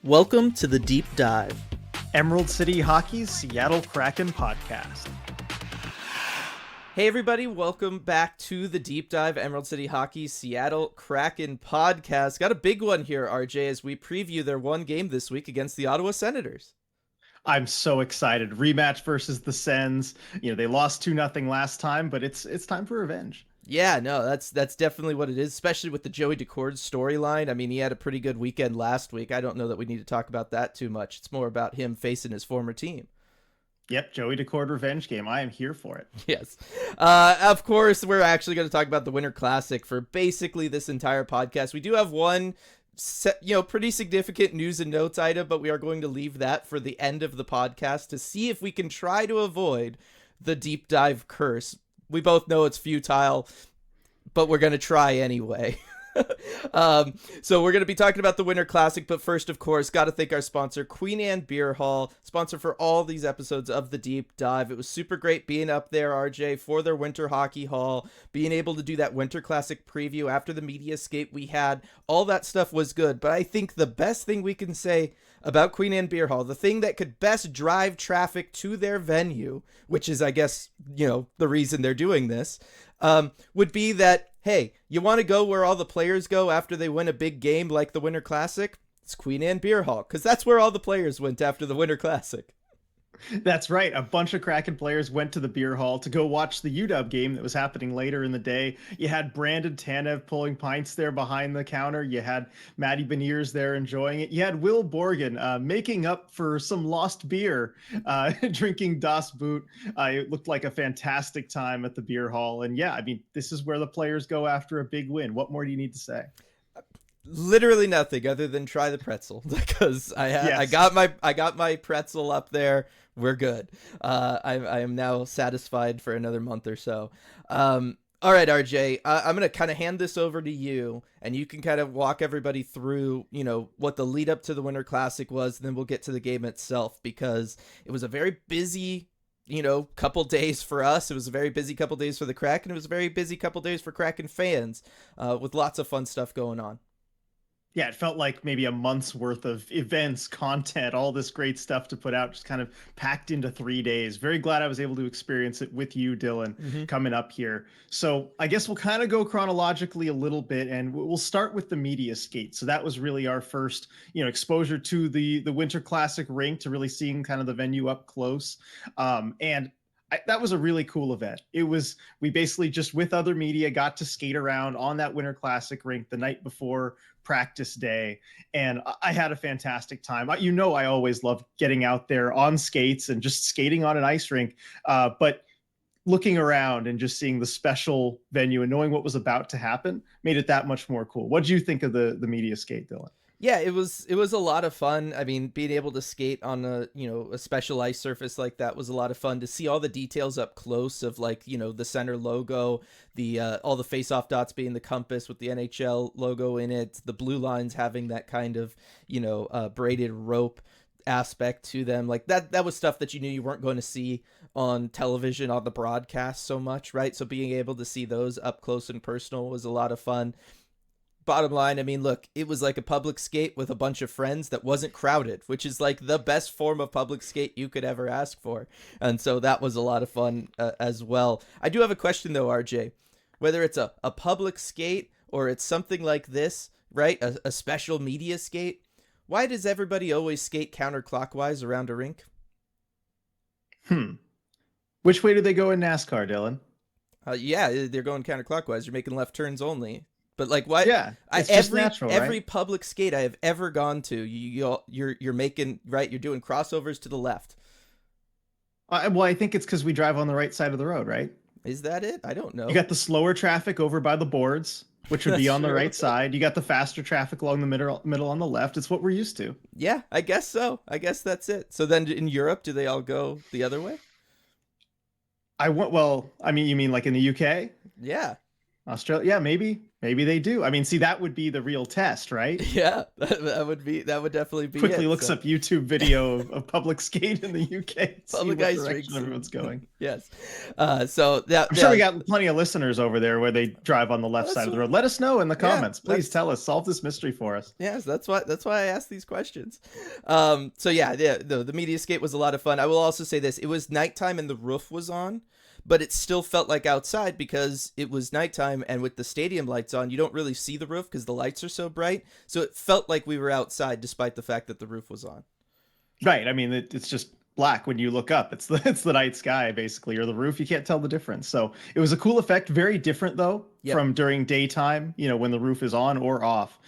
Welcome to the Deep Dive. Emerald City Hockey's Seattle Kraken podcast. Hey everybody, welcome back to the Deep Dive Emerald City Hockey Seattle Kraken podcast. Got a big one here, RJ, as we preview their one game this week against the Ottawa Senators. I'm so excited. Rematch versus the Sens. They lost 2-0 last time, but it's time for revenge. Yeah, no, that's definitely what it is, especially with the Joey Daccord storyline. I mean, he had a pretty good weekend last week. I don't know that we need to talk about that too much. It's more about him facing his former team. Yep, Joey Daccord revenge game. I am here for it. Yes. Of course, we're actually going to talk about the Winter Classic for basically this entire podcast. We do have one pretty significant news and notes item, but we are going to leave that for the end of the podcast to see if we can try to avoid the deep dive curse. We both know it's futile, but we're going to try anyway. So we're going to be talking about the Winter Classic, but first, of course, got to thank our sponsor, Queen Anne Beer Hall, sponsor for all these episodes of the Deep Dive. It was super great being up there, RJ, for their Winter Hockey Hall, being able to do that Winter Classic preview after the media escape we had. All that stuff was good, but I think the best thing we can say about Queen Anne Beer Hall, the thing that could best drive traffic to their venue, which is, I guess, the reason they're doing this, would be that, hey, you want to go where all the players go after they win a big game like the Winter Classic? It's Queen Anne Beer Hall, because that's where all the players went after the Winter Classic. That's right. A bunch of Kraken players went to the beer hall to go watch the UW game that was happening later in the day. You had Brandon Tanev pulling pints there behind the counter. You had Matty Beniers there enjoying it. You had Will Borgen making up for some lost beer, drinking Das Boot. It looked like a fantastic time at the beer hall. And yeah, I mean, this is where the players go after a big win. What more do you need to say? Literally nothing other than try the pretzel, because I got my pretzel up there. We're good. I am now satisfied for another month or so. All right, RJ, I'm going to kind of hand this over to you, and you can kind of walk everybody through, what the lead up to the Winter Classic was, and then we'll get to the game itself, because it was a very busy, couple days for us. It was a very busy couple days for the Kraken. It was a very busy couple days for Kraken fans, with lots of fun stuff going on. Yeah, it felt like maybe a month's worth of events, content, all this great stuff to put out, just kind of packed into 3 days. Very glad I was able to experience it with you, Dylan, coming up here. So I guess we'll kind of go chronologically a little bit, and we'll start with the media skate. So that was really our first, exposure to the Winter Classic rink, to really seeing kind of the venue up close. That was a really cool event. We basically just with other media got to skate around on that Winter Classic rink the night before practice day. And I had a fantastic time. I always love getting out there on skates and just skating on an ice rink. But looking around and just seeing the special venue and knowing what was about to happen made it that much more cool. What did you think of the media skate, Dylan? Yeah, it was a lot of fun. I mean, being able to skate on a special ice surface like that was a lot of fun. To see all the details up close of the center logo, the all the face-off dots being the compass with the NHL logo in it, the blue lines having that kind of braided rope aspect to them. Like that was stuff that you knew you weren't going to see on television on the broadcast so much, right? So being able to see those up close and personal was a lot of fun. Bottom line, I mean, look, it was like a public skate with a bunch of friends that wasn't crowded, which is like the best form of public skate you could ever ask for. And so that was a lot of fun as well. I do have a question though, RJ, whether it's a public skate or it's something like this, right? A special media skate. Why does everybody always skate counterclockwise around a rink? Which way do they go in NASCAR, Dylan? Yeah, they're going counterclockwise. You're making left turns only. But like what? Yeah, it's just natural, right? Every public skate I have ever gone to, you're making right. You're doing crossovers to the left. Well, I think it's because we drive on the right side of the road, right? Is that it? I don't know. You got the slower traffic over by the boards, which would be on the right side. You got the faster traffic along the middle on the left. It's what we're used to. Yeah, I guess so. I guess that's it. So then in Europe, do they all go the other way? You mean like in the UK? Yeah. Australia? Yeah, maybe. Maybe they do. I mean, see, that would be the real test, right? Yeah, that would definitely be Quickly it. looks So up YouTube video of public skate in the UK, see public what ice direction rinks, everyone's going. yes. So I'm sure we that got plenty of listeners over there where they drive on the left that's side of the what, road. Let us know in the yeah, comments. Please that's tell us. Solve this mystery for us. yes, that's why I asked these questions. So yeah, the media skate was a lot of fun. I will also say this: it was nighttime and the roof was on, but it still felt like outside because it was nighttime, and with the stadium lights on, you don't really see the roof because the lights are so bright. So it felt like we were outside despite the fact that the roof was on. Right. I mean, it's just black when you look up. It's the night sky basically, or the roof. You can't tell the difference. So it was a cool effect. Very different though Yep. from during daytime. When the roof is on or off.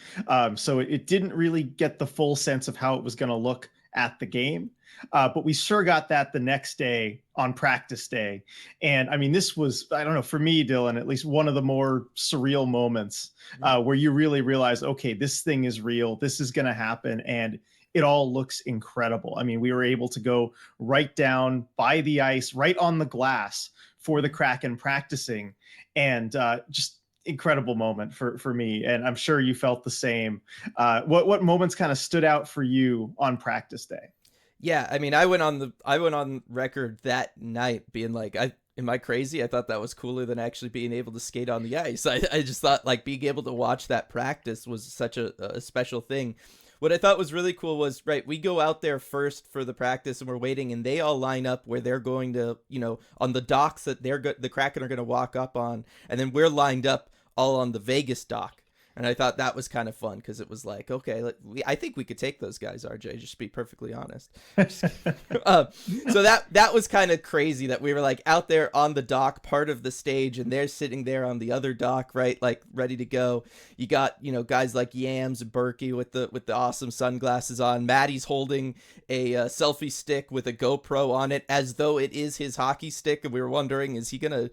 So it didn't really get the full sense of how it was going to look at the game. But we sure got that the next day on practice day. And I mean, this was, I don't know, for me, Dylan, at least one of the more surreal moments where you really realize, okay, this thing is real. This is going to happen. And it all looks incredible. I mean, we were able to go right down by the ice, right on the glass for the Kraken practicing. And just incredible moment for me. And I'm sure you felt the same. What moments kind of stood out for you on practice day? Yeah, I mean, I went on record that night being like, am I crazy? I thought that was cooler than actually being able to skate on the ice. I just thought like being able to watch that practice was such a special thing. What I thought was really cool was, right, we go out there first for the practice and we're waiting, and they all line up where they're going to, on the docks that the Kraken are going to walk up on, and then we're lined up all on the Vegas dock. And I thought that was kind of fun because it was like, okay, I think we could take those guys, RJ, just to be perfectly honest. So that was kind of crazy that we were like out there on the dock, part of the stage, and they're sitting there on the other dock, right, like ready to go. You got, guys like Yams and Berkey with the awesome sunglasses on. Maddie's holding a selfie stick with a GoPro on it as though it is his hockey stick, and we were wondering, is he gonna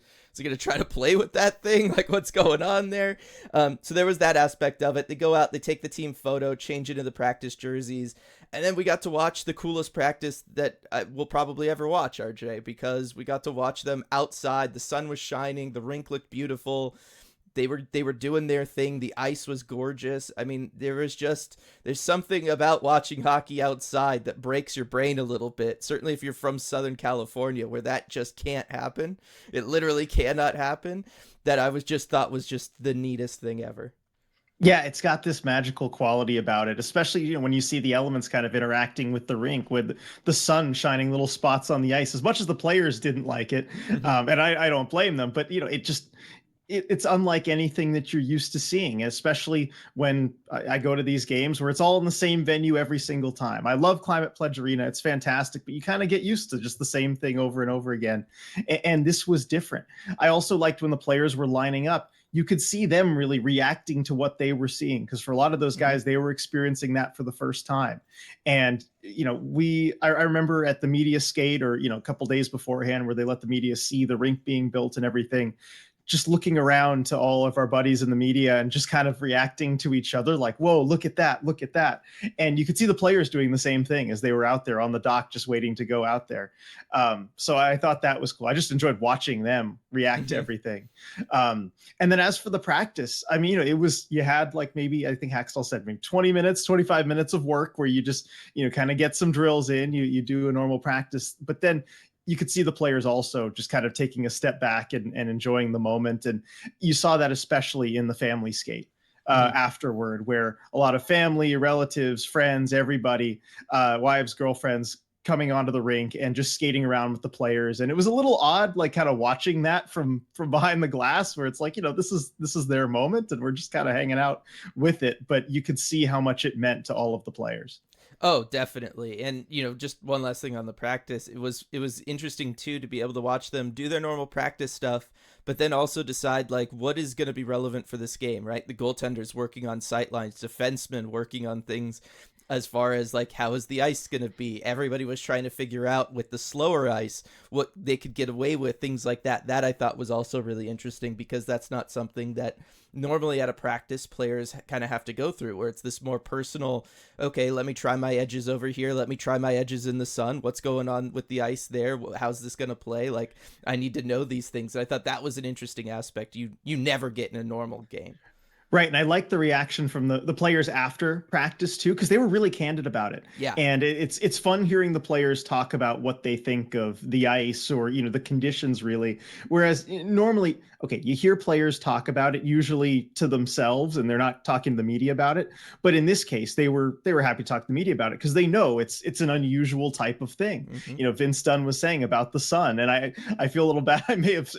try to play with that thing? Like, what's going on there? So there was that aspect of it. They go out, they take the team photo, change into the practice jerseys, and then we got to watch the coolest practice that we'll probably ever watch, RJ, because we got to watch them outside. The sun was shining. The rink looked beautiful. They were doing their thing. The ice was gorgeous. I mean, there's something about watching hockey outside that breaks your brain a little bit. Certainly if you're from Southern California, where that just can't happen. It literally cannot happen. That I thought was just the neatest thing ever. Yeah, it's got this magical quality about it, especially when you see the elements kind of interacting with the rink, with the sun shining little spots on the ice. As much as the players didn't like it, and I don't blame them, but it just it's unlike anything that you're used to seeing, especially when I go to these games where it's all in the same venue every single time. I love Climate Pledge Arena. It's fantastic, but you kind of get used to just the same thing over and over again. And this was different. I also liked when the players were lining up, you could see them really reacting to what they were seeing. Because for a lot of those guys, they were experiencing that for the first time. And, I remember at the media skate or, a couple days beforehand where they let the media see the rink being built and everything, just looking around to all of our buddies in the media and just kind of reacting to each other like, whoa, look at that, look at that. And you could see the players doing the same thing as they were out there on the dock, just waiting to go out there. So I thought that was cool. I just enjoyed watching them react to everything. And then as for the practice, I mean, you had like maybe, I think Haxtell said maybe 20 minutes, 25 minutes of work where you just, kind of get some drills in, you do a normal practice, but then you could see the players also just kind of taking a step back and enjoying the moment. And you saw that especially in the family skate afterward, where a lot of family, relatives, friends, everybody, wives, girlfriends coming onto the rink and just skating around with the players. And it was a little odd, like kind of watching that from behind the glass where it's like, this is their moment and we're just kind of hanging out with it. But you could see how much it meant to all of the players. Oh, definitely. And, just one last thing on the practice. It was interesting too to be able to watch them do their normal practice stuff, but then also decide like what is going to be relevant for this game, right? The goaltenders working on sight lines, defensemen working on things as far as like how is the ice going to be. Everybody was trying to figure out with the slower ice what they could get away with, things like that. That I thought was also really interesting because that's not something that normally at a practice players kind of have to go through, where it's this more personal, okay, let me try my edges over here, let me try my edges in the sun, what's going on with the ice there, how's this going to play, like I need to know these things. And I thought that was an interesting aspect you never get in a normal game. Right. And I like the reaction from the players after practice too, because they were really candid about it. Yeah. And it's fun hearing the players talk about what they think of the ice or, the conditions really. Whereas normally, okay, you hear players talk about it usually to themselves and they're not talking to the media about it. But in this case, they were happy to talk to the media about it because they know it's an unusual type of thing. Mm-hmm. Vince Dunn was saying about the sun. And I feel a little bad.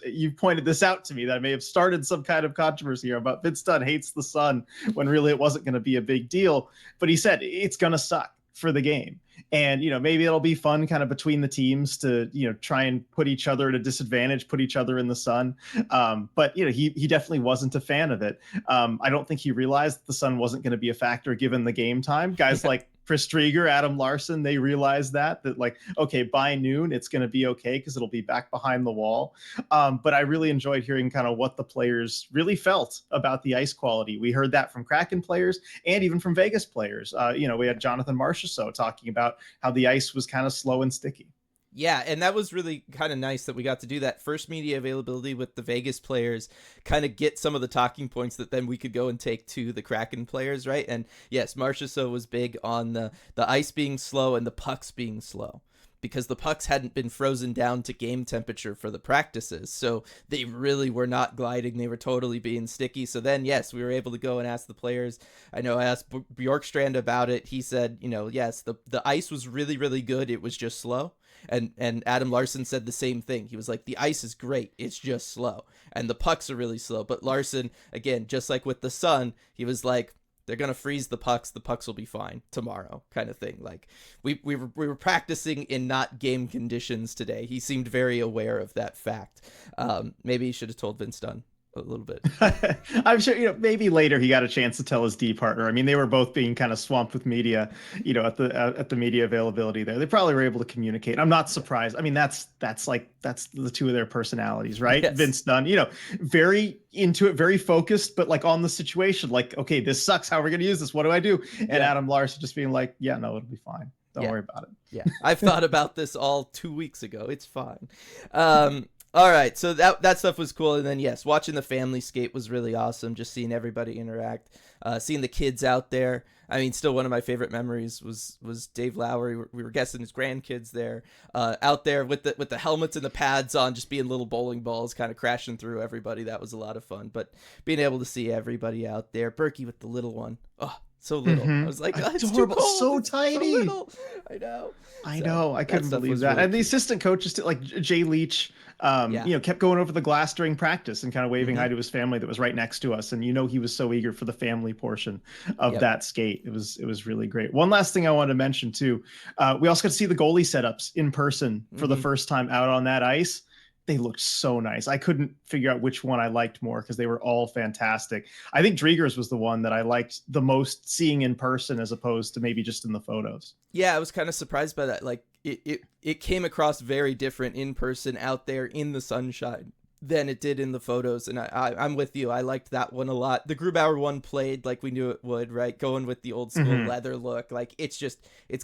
You pointed this out to me that I may have started some kind of controversy here about Vince Dunn hates the sun when really it wasn't going to be a big deal. But he said it's going to suck for the game. And, maybe it'll be fun kind of between the teams to, try and put each other at a disadvantage, put each other in the sun. But, he definitely wasn't a fan of it. I don't think he realized that the sun wasn't going to be a factor given the game time. Guys like Chris Drieger, Adam Larson, they realized that like, okay, by noon, it's going to be okay because it'll be back behind the wall. But I really enjoyed hearing kind of what the players really felt about the ice quality. We heard that from Kraken players and even from Vegas players. We had Jonathan Marchessault talking about how the ice was kind of slow and sticky. Yeah, and that was really kind of nice that we got to do that first media availability with the Vegas players, kind of get some of the talking points that then we could go and take to the Kraken players, right? And yes, Marchessault was big on the ice being slow and the pucks being slow, because the pucks hadn't been frozen down to game temperature for the practices. So they really were not gliding. They were totally being sticky. So then, yes, we were able to go and ask the players. I know I asked Bjorkstrand about it. He said, yes, the ice was really, really good. It was just slow. And Adam Larson said the same thing. He was like, the ice is great. It's just slow. And the pucks are really slow. But Larson, again, just like with the sun, he was like, they're going to freeze the pucks will be fine tomorrow, kind of thing. Like we were practicing in not game conditions today. He seemed very aware of that fact. Maybe he should have told Vince Dunn a little bit. I'm sure, maybe later he got a chance to tell his D partner. I mean, they were both being kind of swamped with media, at the media availability there. They probably were able to communicate. I'm not surprised. I mean, that's the two of their personalities, right? Yes. Vince Dunn, very into it, very focused, but like on the situation, like, okay, this sucks. How are we going to use this? What do I do? And Adam Larson just being like, yeah, no, it'll be fine. Don't worry about it. Yeah. I've thought about this all 2 weeks ago. It's fine. All right, so that stuff was cool, and then yes, watching the family skate was really awesome. Just seeing everybody interact, seeing the kids out there. I mean, still one of my favorite memories was Dave Lowry. We were guessing his grandkids there, out there with the helmets and the pads on, just being little bowling balls, kind of crashing through everybody. That was a lot of fun. But being able to see everybody out there, Berkey with the little one, oh, so little. I was like, oh, it's adorable, too cold. so it's tiny. So little. I know. I know. I couldn't believe that. Really and the assistant coaches, like Jay Leach, kept going over the glass during practice and kind of waving hi to his family that was right next to us. And he was so eager for the family portion of that skate. It was really great. One last thing I wanted to mention too, we also got to see the goalie setups in person for the first time out on that ice. They looked so nice. I couldn't figure out which one I liked more because they were all fantastic. I think Drieger's was the one that I liked the most seeing in person as opposed to maybe just in the photos. Yeah, I was kind of surprised by that. Like it came across very different in person out there in the sunshine than it did in the photos. And I'm with you. I liked that one a lot. The Grubauer one played like we knew it would, right? Going with the old school leather look. Like it's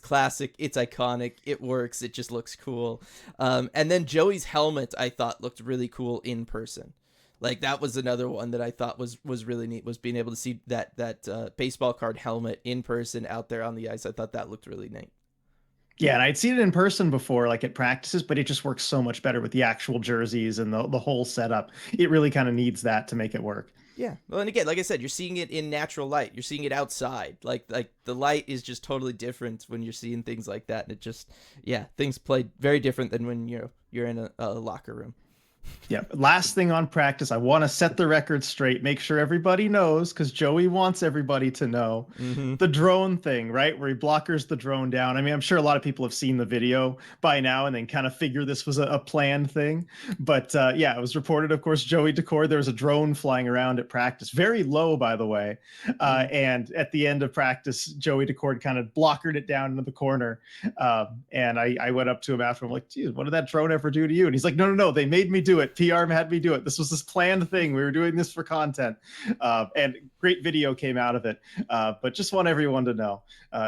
classic. It's iconic. It works. It just looks cool. And then Joey's helmet, I thought looked really cool in person. Like that was another one that I thought was really neat, was being able to see that baseball card helmet in person out there on the ice. I thought that looked really neat. Yeah, and I'd seen it in person before, like at practices, but it just works so much better with the actual jerseys and the whole setup. It really kind of needs that to make it work. Yeah. Well, and again, like I said, you're seeing it in natural light. You're seeing it outside. Like the light is just totally different when you're seeing things like that. And it just, things play very different than when you're in a locker room. Yeah. Last thing on practice, I want to set the record straight, make sure everybody knows, because Joey wants everybody to know the drone thing, right? Where he blockers the drone down. I mean, I'm sure a lot of people have seen the video by now and then kind of figure this was a planned thing. But it was reported, of course, Joey Decord, there was a drone flying around at practice, very low, by the way. And at the end of practice, Joey Decord kind of blockered it down into the corner. And I went up to him after, I'm like, geez, what did that drone ever do to you? And he's like, no, they made me do it. PR had me do it. This was this planned thing. We were doing this for content. And great video came out of it. But just want everyone to know,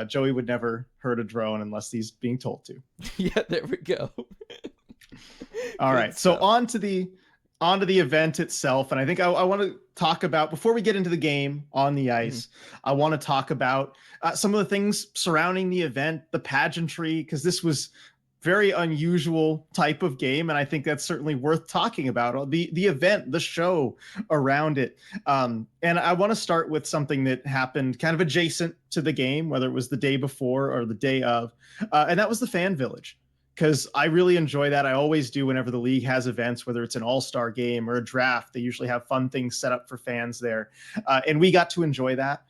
Joey would never hurt a drone unless he's being told to. Yeah, there we go. All right. So on to the onto the event itself. And I think I want to talk about, before we get into the game on the ice, I want to talk about some of the things surrounding the event, the pageantry, because this was very unusual type of game, and I think that's certainly worth talking about. The event, the show around it, and I want to start with something that happened kind of adjacent to the game, whether it was the day before or the day of, and that was the fan village. Because I really enjoy that. I always do whenever the league has events, whether it's an all-star game or a draft. They usually have fun things set up for fans there, and we got to enjoy that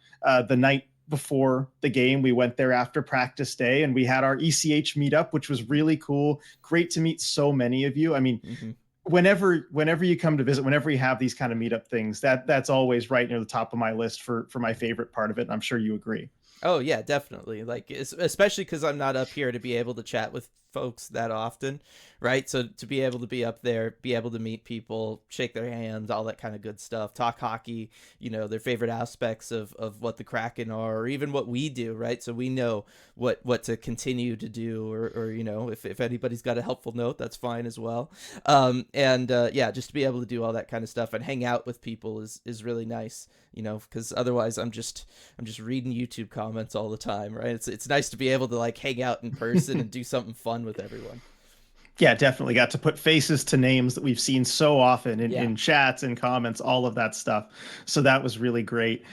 the night before the game. We went there after practice day and we had our ECH meetup, which was really cool. Great to meet so many of you. I mean, whenever you come to visit, whenever you have these kind of meetup things, that's always right near the top of my list for my favorite part of it. And I'm sure you agree. Oh yeah, definitely. Like, especially because I'm not up here to be able to chat with folks that often, right? So to be able to be up there, be able to meet people, shake their hands, all that kind of good stuff, talk hockey, their favorite aspects of what the Kraken are, or even what we do, right? So we know what to continue to do, or if anybody's got a helpful note, that's fine as well. Yeah, just to be able to do all that kind of stuff and hang out with people is really nice, because otherwise I'm just reading YouTube comments all the time, right? It's nice to be able to like hang out in person and do something fun with everyone. Yeah, definitely got to put faces to names that we've seen so often in chats and comments, all of that stuff. So that was really great.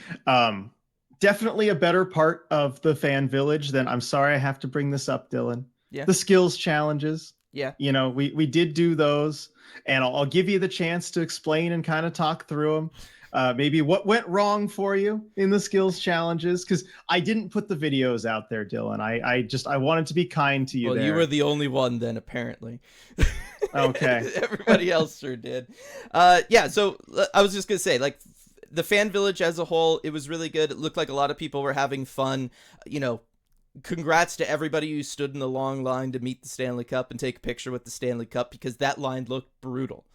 Definitely a better part of the fan village than, I'm sorry I have to bring this up, Dylan. Yeah. The skills challenges. Yeah. We did do those, and I'll give you the chance to explain and kind of talk through them. Maybe what went wrong for you in the skills challenges, because I didn't put the videos out there, Dylan. I wanted to be kind to you. Well, there. You were the only one then, apparently. Okay. Everybody else sure did. Yeah, so I was just gonna say, like, the fan village as a whole, it was really good. It looked like a lot of people were having fun. Congrats to everybody who stood in the long line to meet the Stanley Cup and take a picture with the Stanley Cup, because that line looked brutal.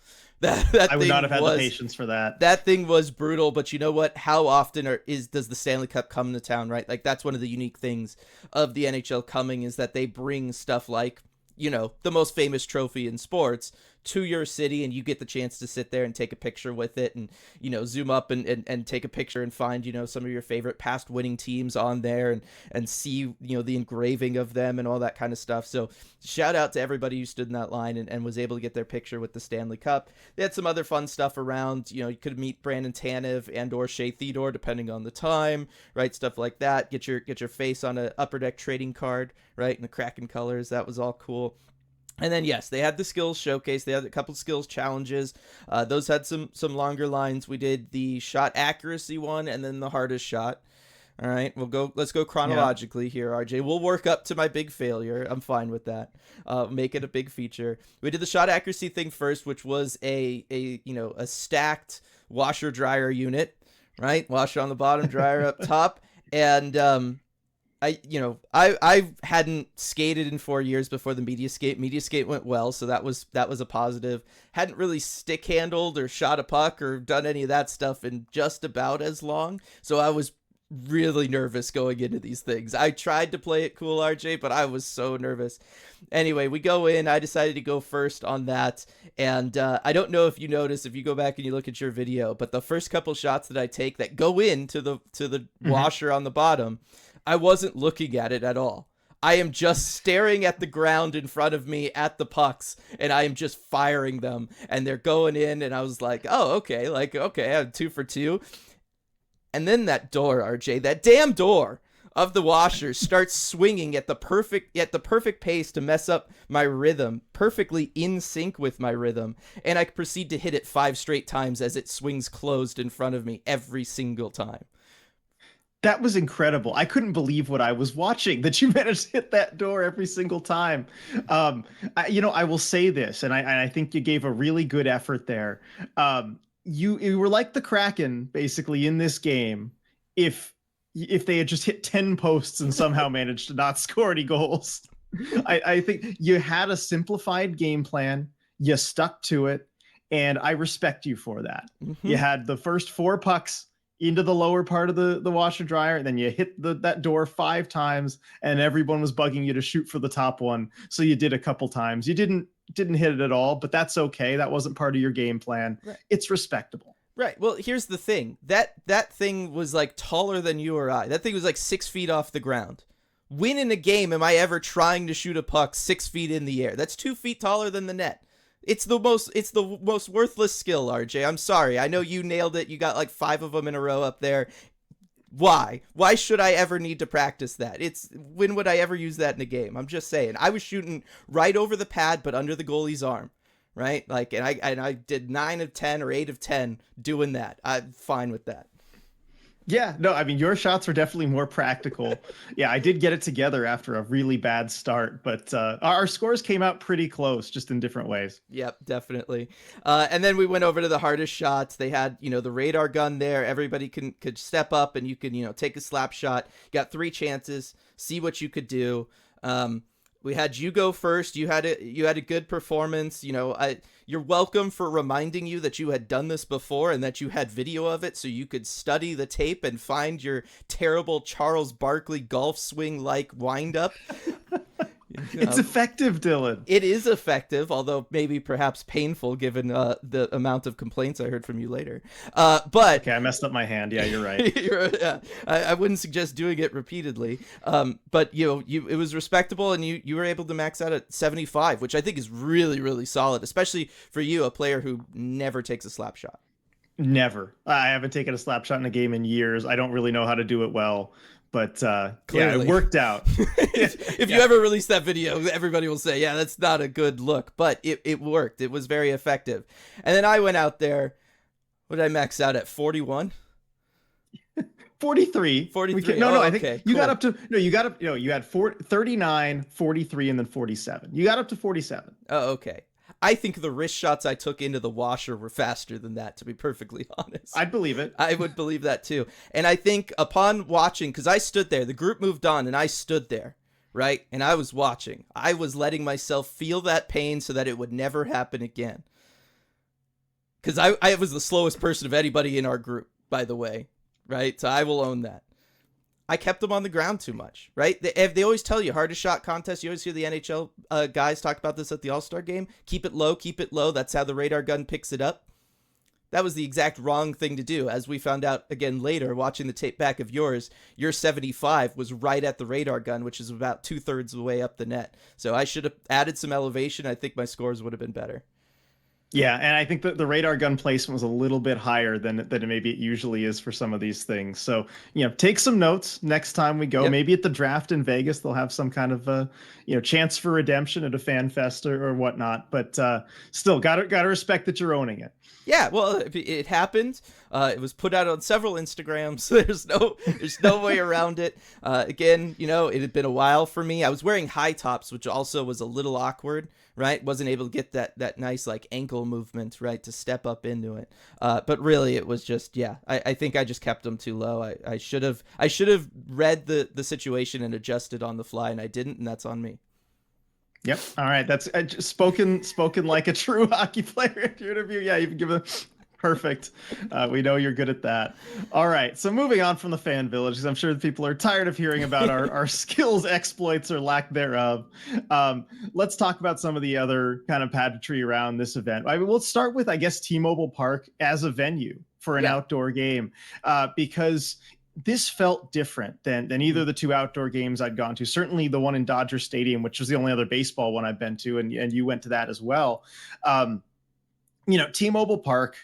I would not have had the patience for that. That thing was brutal, but you know what? How often does the Stanley Cup come to town, right? Like, that's one of the unique things of the NHL coming, is that they bring stuff like, the most famous trophy in sports to your city, and you get the chance to sit there and take a picture with it, and zoom up and take a picture and find some of your favorite past winning teams on there, and see the engraving of them and all that kind of stuff. So shout out to everybody who stood in that line and was able to get their picture with the Stanley Cup. They had some other fun stuff around. You could meet Brandon Tanev and or Shea Theodore depending on the time, right? Stuff like that. Get your face on a Upper Deck trading card, right, in the Kraken colors. That was all cool. And then, yes, they had the skills showcase. They had a couple skills challenges. Those had some longer lines. We did the shot accuracy one and then the hardest shot. All right, let's go chronologically here, RJ. We'll work up to my big failure. I'm fine with that. Make it a big feature. We did the shot accuracy thing first, which was a stacked washer dryer unit, right? Washer on the bottom, dryer up top. And I hadn't skated in 4 years before the media skate. Media skate went well, so that was a positive. Hadn't really stick handled or shot a puck or done any of that stuff in just about as long, so I was really nervous going into these things. I tried to play it cool, RJ, but I was so nervous. Anyway, we go in. I decided to go first on that, and I don't know if you notice, if you go back and you look at your video, but the first couple shots that I take that go into the washer on the bottom, I wasn't looking at it at all. I am just staring at the ground in front of me at the pucks, and I am just firing them, and they're going in, and I was like, oh, okay, I have 2 for 2. And then that door, RJ, that damn door of the washer starts swinging at the perfect pace to mess up my rhythm, perfectly in sync with my rhythm, and I proceed to hit it 5 straight times as it swings closed in front of me every single time. That was incredible. I couldn't believe what I was watching, that you managed to hit that door every single time. I will say this, and I think you gave a really good effort there. You were like the Kraken, basically, in this game, if they had just hit 10 posts and somehow managed to not score any goals. I think you had a simplified game plan. You stuck to it, and I respect you for that. Mm-hmm. You had the first 4 pucks into the lower part of the washer dryer, and then you hit that door 5 times, and everyone was bugging you to shoot for the top one, so you did a couple times. You didn't didn't hit it at all, but that's okay. That wasn't part of your game plan. Right. It's respectable. Right. Well, here's the thing. That thing was like taller than you or I. That thing was like 6 feet off the ground. When in a game am I ever trying to shoot a puck 6 feet in the air? That's 2 feet taller than the net. It's the most worthless skill, RJ. I'm sorry. I know you nailed it. You got like 5 of them in a row up there. Why? Why should I ever need to practice that? When would I ever use that in a game? I'm just saying. I was shooting right over the pad, but under the goalie's arm. Right? Like, and I did 9 of 10 or 8 of 10 doing that. I'm fine with that. Yeah, no, I mean, your shots were definitely more practical. Yeah, I did get it together after a really bad start, but our scores came out pretty close, just in different ways. Yep, definitely. And then we went over to the hardest shots. They had, the radar gun there. Everybody could step up and you could, take a slap shot. You got 3 chances, see what you could do. We had you go first. You had a good performance. You're welcome for reminding you that you had done this before and that you had video of it so you could study the tape and find your terrible Charles Barkley golf swing like windup. It's effective, Dylan. It is effective, although maybe perhaps painful given the amount of complaints I heard from you later. But okay, I messed up my hand. Yeah, you're right. I wouldn't suggest doing it repeatedly. But it was respectable, and you were able to max out at 75, which I think is really, really solid, especially for you, a player who never takes a slap shot. Never. I haven't taken a slap shot in a game in years. I don't really know how to do it well. But yeah, it worked out. If you ever release that video, everybody will say, yeah, that's not a good look. But it worked. It was very effective. And then I went out there. What did I max out at? 41? 43. 43. No, I think okay, you cool. got up to, you had 39, 43, and then 47. You got up to 47. Oh, okay. I think the wrist shots I took into the washer were faster than that, to be perfectly honest. I'd believe it. I would believe that too. And I think upon watching, because I stood there, the group moved on and I stood there, right? And I was watching. I was letting myself feel that pain so that it would never happen again. Because I was the slowest person of anybody in our group, by the way, right? So I will own that. I kept them on the ground too much, right? They always tell you, hardest shot contest. You always hear the NHL guys talk about this at the All-Star game. Keep it low, keep it low. That's how the radar gun picks it up. That was the exact wrong thing to do. As we found out again later, watching the tape back of yours, your 75 was right at the radar gun, which is about 2/3 of the way up the net. So I should have added some elevation. I think my scores would have been better. Yeah, and I think that the radar gun placement was a little bit higher than maybe it usually is for some of these things. So, take some notes next time we go. Yep. Maybe at the draft in Vegas, they'll have some kind of chance for redemption at a fan fest or whatnot. But still, gotta respect that you're owning it. Yeah, well, it happened. It was put out on several Instagrams. There's no way around it. Again, it had been a while for me. I was wearing high tops, which also was a little awkward, right? Wasn't able to get that nice like ankle movement, right, to step up into it. But really, it was just, I think I just kept them too low. I should have read the situation and adjusted on the fly, and I didn't, and that's on me. Yep. All right. That's spoken like a true hockey player in your interview. Yeah, you've given perfect. We know you're good at that. All right. So moving on from the fan village, because I'm sure the people are tired of hearing about our skills, exploits, or lack thereof. Let's talk about some of the other kind of pageantry around this event. I mean, we'll start with, I guess, T-Mobile Park as a venue for an outdoor game, because this felt different than either of the 2 outdoor games I'd gone to. Certainly the one in Dodger Stadium, which was the only other baseball one I've been to, and you went to that as well. T-Mobile Park,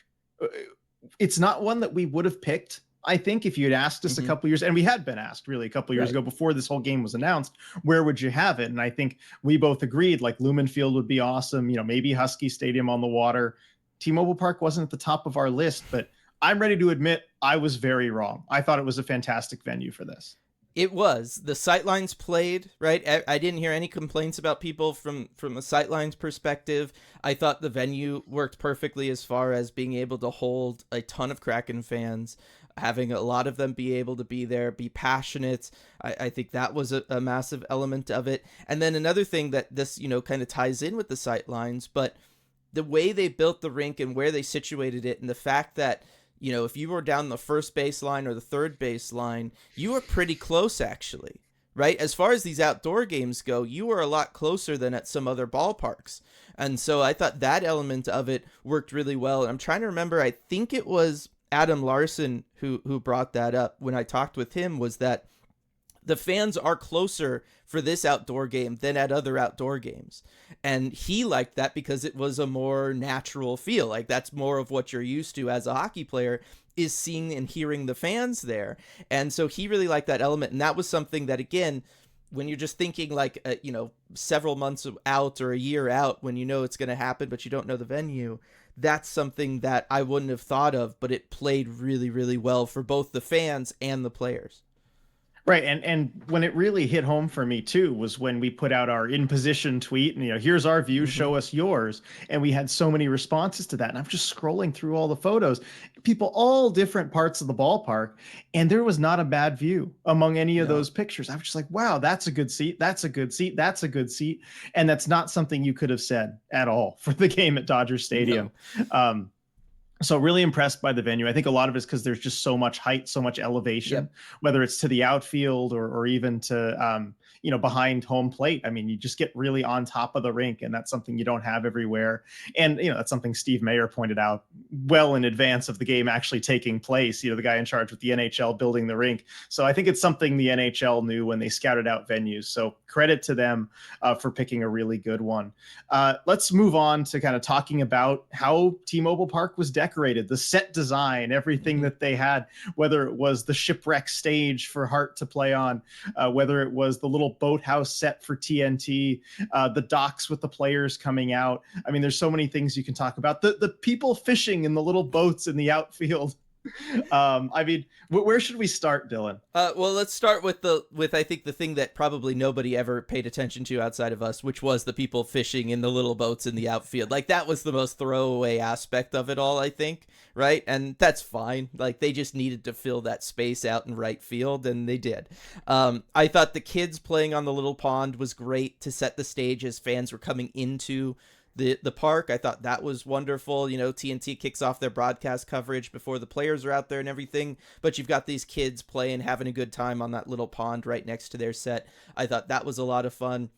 it's not one that we would have picked. I think if you had asked us a couple years, and we had been asked really a couple years ago before this whole game was announced, where would you have it? And I think we both agreed like Lumen Field would be awesome. Maybe Husky Stadium on the water. T-Mobile Park wasn't at the top of our list, but I'm ready to admit I was very wrong. I thought it was a fantastic venue for this. It was. The sightlines played, right? I didn't hear any complaints about people from a sightlines perspective. I thought the venue worked perfectly as far as being able to hold a ton of Kraken fans, having a lot of them be able to be there, be passionate. I think that was a massive element of it. And then another thing that this, kind of ties in with the sightlines, but the way they built the rink and where they situated it, and the fact that if you were down the first baseline or the third baseline, you were pretty close, actually, right? As far as these outdoor games go, you were a lot closer than at some other ballparks. And so I thought that element of it worked really well. And I'm trying to remember, I think it was Adam Larson who brought that up when I talked with him, was that the fans are closer for this outdoor game than at other outdoor games. And he liked that because it was a more natural feel. Like that's more of what you're used to as a hockey player, is seeing and hearing the fans there. And so he really liked that element. And that was something that, again, when you're just thinking like, several months out or a year out, when you know it's going to happen, but you don't know the venue, that's something that I wouldn't have thought of, but it played really, really well for both the fans and the players. Right. And when it really hit home for me too was when we put out our in position tweet and, here's our view, show us yours. And we had so many responses to that. And I'm just scrolling through all the photos, people, all different parts of the ballpark. And there was not a bad view among any of those pictures. I was just like, wow, that's a good seat. That's a good seat. That's a good seat. And that's not something you could have said at all for the game at Dodger Stadium. No. So really impressed by the venue. I think a lot of it is because there's just so much height, so much elevation, whether it's to the outfield or even to, behind home plate. I mean, you just get really on top of the rink, and that's something you don't have everywhere. And, that's something Steve Mayer pointed out well in advance of the game actually taking place, the guy in charge with the NHL building the rink. So I think it's something the NHL knew when they scouted out venues. So credit to them for picking a really good one. Let's move on to kind of talking about how T-Mobile Park was decorated, the set design, everything that they had, whether it was the shipwreck stage for Hart to play on, whether it was the little boathouse set for TNT, the docks with the players coming out. I mean, there's so many things you can talk about. The people fishing in the little boats in the outfield. I mean, where should we start, Dylan? Well, let's start with I think the thing that probably nobody ever paid attention to outside of us, which was the people fishing in the little boats in the outfield. Like that was the most throwaway aspect of it all, I think, right? And that's fine. Like they just needed to fill that space out in right field, and they did. I thought the kids playing on the little pond was great to set the stage as fans were coming into the park. I thought that was wonderful. TNT kicks off their broadcast coverage before the players are out there and everything, but you've got these kids playing, having a good time on that little pond right next to their set. I thought that was a lot of fun.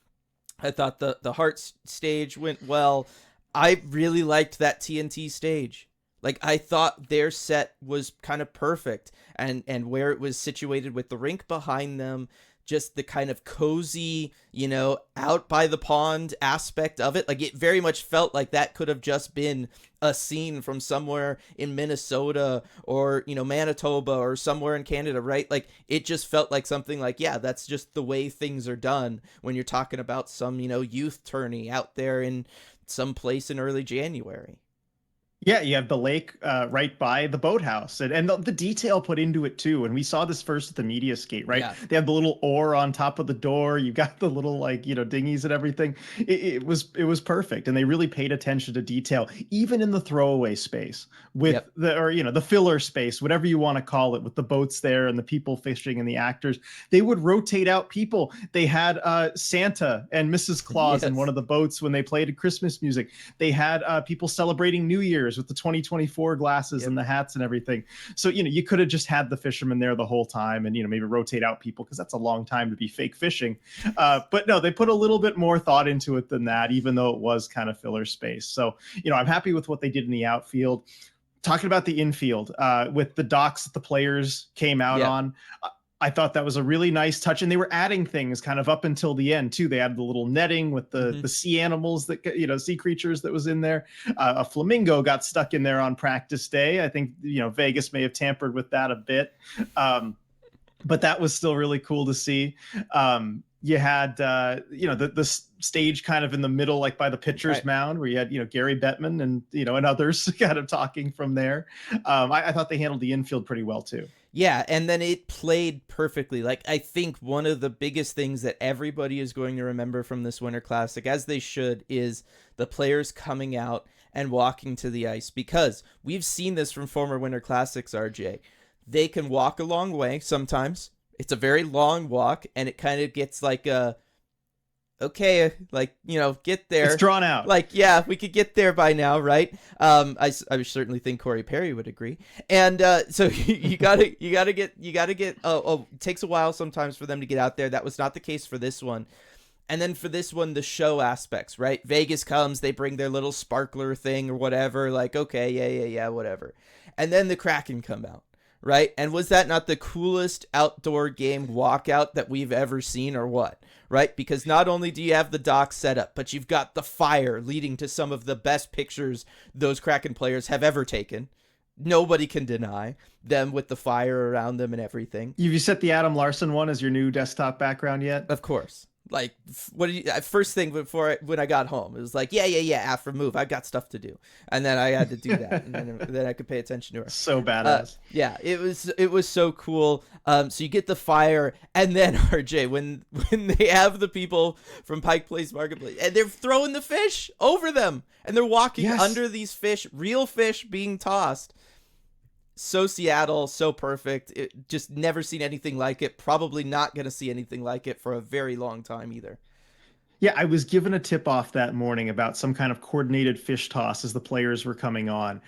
I thought the Heart stage went well. I really liked that TNT stage. Like I thought their set was kind of perfect, and where it was situated with the rink behind them, just the kind of cozy, out by the pond aspect of it. Like it very much felt like that could have just been a scene from somewhere in Minnesota or, Manitoba or somewhere in Canada, right? Like it just felt like something like, yeah, that's just the way things are done when you're talking about some, youth tourney out there in some place in early January. Yeah, you have the lake right by the boathouse, and the detail put into it too. And we saw this first at the media skate, right? Yeah. They have the little oar on top of the door. You got the little dinghies and everything. It was perfect, and they really paid attention to detail, even in the throwaway space with the filler space, whatever you want to call it, with the boats there and the people fishing and the actors. They would rotate out people. They had Santa and Mrs. Claus in one of the boats when they played Christmas music. They had people celebrating New Year's with the 2024 glasses and the hats and everything. So, you could have just had the fishermen there the whole time and, maybe rotate out people, because that's a long time to be fake fishing. But no, they put a little bit more thought into it than that, even though it was kind of filler space. So, I'm happy with what they did in the outfield. Talking about the infield with the docks that the players came out on. I thought that was a really nice touch, and they were adding things kind of up until the end too. They had the little netting with the sea animals that, sea creatures that was in there. A flamingo got stuck in there on practice day. I think, Vegas may have tampered with that a bit. But that was still really cool to see. You had, the stage kind of in the middle, like by the pitcher's mound, where you had, Gary Bettman and, and others kind of talking from there. I thought they handled the infield pretty well too. Yeah, and then it played perfectly. Like, I think one of the biggest things that everybody is going to remember from this Winter Classic, as they should, is the players coming out and walking to the ice. Because we've seen this from former Winter Classics, RJ. They can walk a long way sometimes. It's a very long walk, and it kind of gets like a okay, like, get there. It's drawn out. Like, yeah, we could get there by now, right? I certainly think Corey Perry would agree. And so you gotta get. It takes a while sometimes for them to get out there. That was not the case for this one. And then for this one, the show aspects, right? Vegas comes, they bring their little sparkler thing or whatever. Like, okay, yeah, whatever. And then the Kraken come out. Right? And was that not the coolest outdoor game walkout that we've ever seen, or what? Right? Because not only do you have the dock set up, but you've got the fire leading to some of the best pictures those Kraken players have ever taken. Nobody can deny them with the fire around them and everything. Have you set the Adam Larson one as your new desktop background yet? Of course. Like, what did you, first thing when I got home, it was like, yeah, after move, I've got stuff to do. And then I had to do that. And then I could pay attention to her. So badass. Yeah, it was so cool. So you get the fire, and then RJ, when they have the people from Pike Place Marketplace, and they're throwing the fish over them, and they're walking under these fish, real fish being tossed. So Seattle, so perfect. It just never seen anything like it. Probably not going to see anything like it for a very long time either. Yeah, I was given a tip off that morning about some kind of coordinated fish toss as the players were coming on.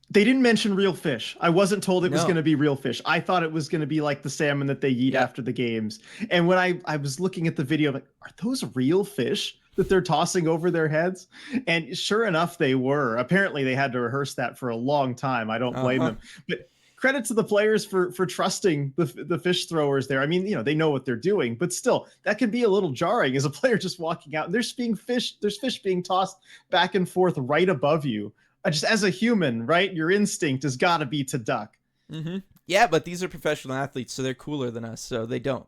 They didn't mention real fish. I wasn't told it was going to be real fish. I thought it was going to be like the salmon that they eat after the games. And when I was looking at the video, I'm like, are those real fish that they're tossing over their heads? And sure enough, they were. Apparently, they had to rehearse that for a long time. I don't blame them. But credit to the players for trusting the fish throwers there. I mean, they know what they're doing, but still, that can be a little jarring as a player just walking out and there's fish being tossed back and forth right above you. Just as a human, right? Your instinct has got to be to duck. Mm-hmm. Yeah, but these are professional athletes, so they're cooler than us, so they don't.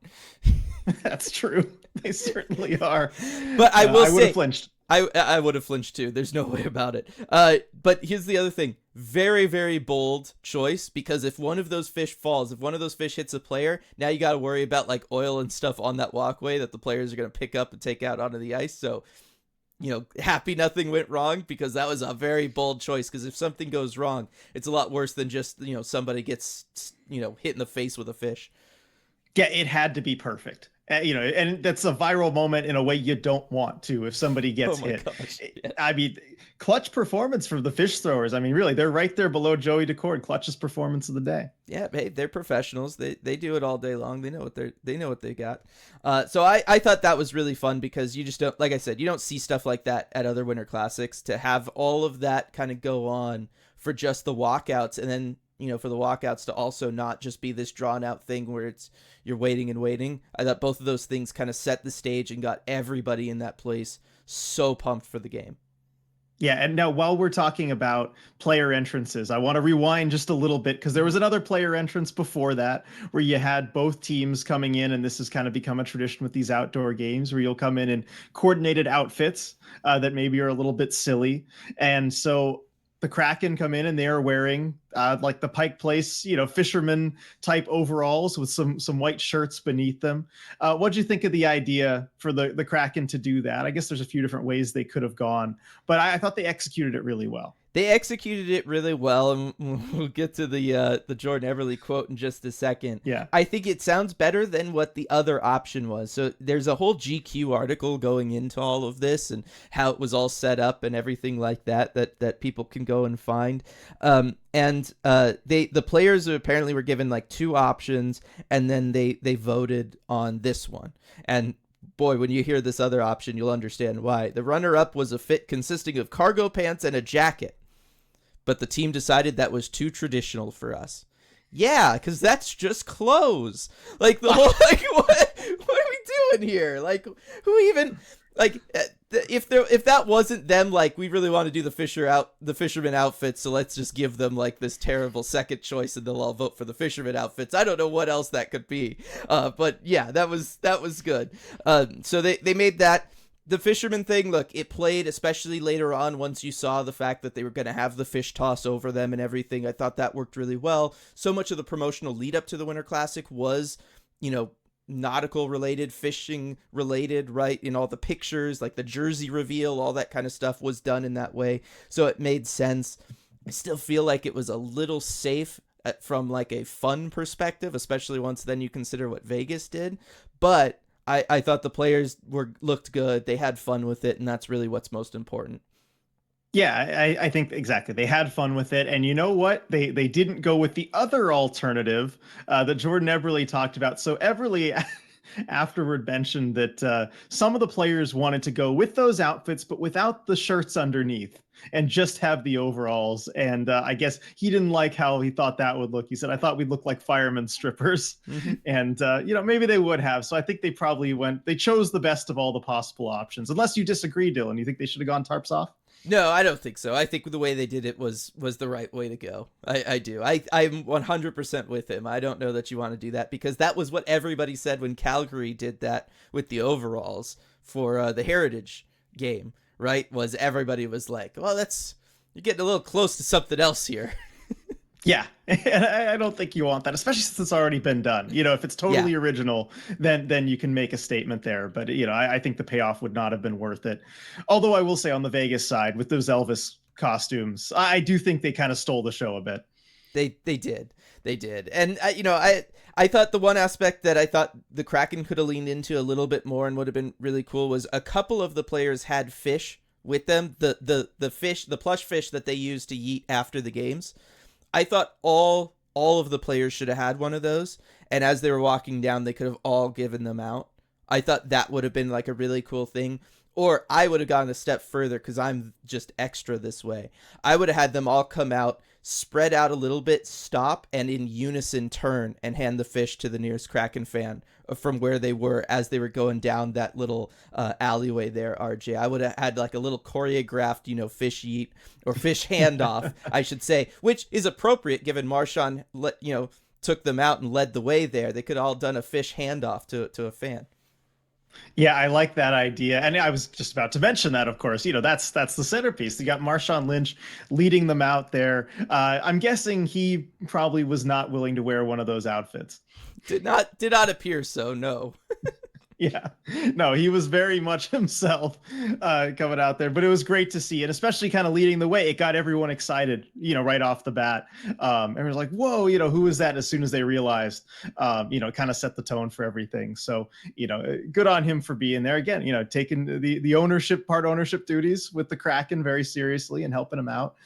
That's true. They certainly are. But I will say, I would have flinched. I would have flinched too. There's no way about it. But here's the other thing. Very, very bold choice, because if one of those fish falls, if one of those fish hits a player, now you got to worry about like oil and stuff on that walkway that the players are going to pick up and take out onto the ice. So, happy nothing went wrong, because that was a very bold choice. Because if something goes wrong, it's a lot worse than just, somebody gets, hit in the face with a fish. Yeah, it had to be perfect. And that's a viral moment in a way you don't want to if somebody gets hit. Gosh, yeah. I mean, clutch performance from the fish throwers. I mean, really, they're right there below Joey Decord, clutchest performance of the day. Yeah, hey, they're professionals. They do it all day long. They know what they got. So I thought that was really fun, because you just don't, like I said, you don't see stuff like that at other Winter Classics. To have all of that kind of go on for just the walkouts, and then for the walkouts to also not just be this drawn out thing where you're waiting and waiting. I thought both of those things kind of set the stage and got everybody in that place so pumped for the game. Yeah, and now while we're talking about player entrances, I want to rewind just a little bit, because there was another player entrance before that where you had both teams coming in, and this has kind of become a tradition with these outdoor games where you'll come in coordinated outfits that maybe are a little bit silly. And so the Kraken come in and they are wearing like the Pike Place, fisherman type overalls with some white shirts beneath them. What'd you think of the idea for the Kraken to do that? I guess there's a few different ways they could have gone, but I thought they executed it really well. They executed it really well, and we'll get to the Jordan Everly quote in just a second. Yeah, I think it sounds better than what the other option was. So there's a whole GQ article going into all of this and how it was all set up and everything like that people can go and find. The players apparently were given like two options, and then they voted on this one. And boy, when you hear this other option, you'll understand why. The runner-up was a fit consisting of cargo pants and a jacket, but the team decided that was too traditional for us. Yeah, because that's just clothes. Like, the whole, like, what are we doing here? Like, who even, like, if that wasn't them, like, we really want to do the fisherman outfits, so let's just give them, like, this terrible second choice, and they'll all vote for the fisherman outfits. I don't know what else that could be. But yeah, that was good. So they made that. The fisherman thing, look, it played, especially later on once you saw the fact that they were going to have the fish toss over them and everything. I thought that worked really well. So much of the promotional lead up to the Winter Classic was, nautical related, fishing related, right? In all the pictures, like the jersey reveal, all that kind of stuff was done in that way. So it made sense. I still feel like it was a little safe from like a fun perspective, especially once then you consider what Vegas did. But I thought the players looked good. They had fun with it, and that's really what's most important. Yeah, I think exactly. They had fun with it, and you know what? They didn't go with the other alternative that Jordan Eberle talked about. So Eberle afterward mentioned that some of the players wanted to go with those outfits, but without the shirts underneath, and just have the overalls. And I guess he didn't like how he thought that would look. He said, "I thought we'd look like firemen strippers," and maybe they would have. So I think they probably they chose the best of all the possible options. Unless you disagree, Dylan, you think they should have gone tarps off? No, I don't think so. I think the way they did it was the right way to go. I do. I'm 100% with him. I don't know that you want to do that, because that was what everybody said when Calgary did that with the overalls for the Heritage game, right? Was everybody was like, well, you're getting a little close to something else here. Yeah, and I don't think you want that, especially since it's already been done. If it's totally original, then you can make a statement there. But I think the payoff would not have been worth it. Although I will say, on the Vegas side, with those Elvis costumes, I do think they kind of stole the show a bit. They did, and I thought the one aspect that I thought the Kraken could have leaned into a little bit more and would have been really cool was a couple of the players had fish with them, the fish, the plush fish that they used to yeet after the games. I thought all of the players should have had one of those, and as they were walking down, they could have all given them out. I thought that would have been like a really cool thing. Or I would have gone a step further, because I'm just extra this way. I would have had them all come out, spread out a little bit, stop, and in unison turn and hand the fish to the nearest Kraken fan from where they were as they were going down that little alleyway there, RJ. I would have had like a little choreographed, fish yeet or fish handoff, I should say, which is appropriate given Marchand, took them out and led the way there. They could have all done a fish handoff to a fan. Yeah, I like that idea. And I was just about to mention that, of course. That's the centerpiece. You got Marshawn Lynch leading them out there. I'm guessing he probably was not willing to wear one of those outfits. Did not appear so, no. Yeah, no, he was very much himself coming out there, but it was great to see, and especially kind of leading the way. It got everyone excited, right off the bat. Everyone's like, whoa, who is that? As soon as they realized, it kind of set the tone for everything. So, good on him for being there again, taking the ownership duties with the Kraken very seriously and helping him out.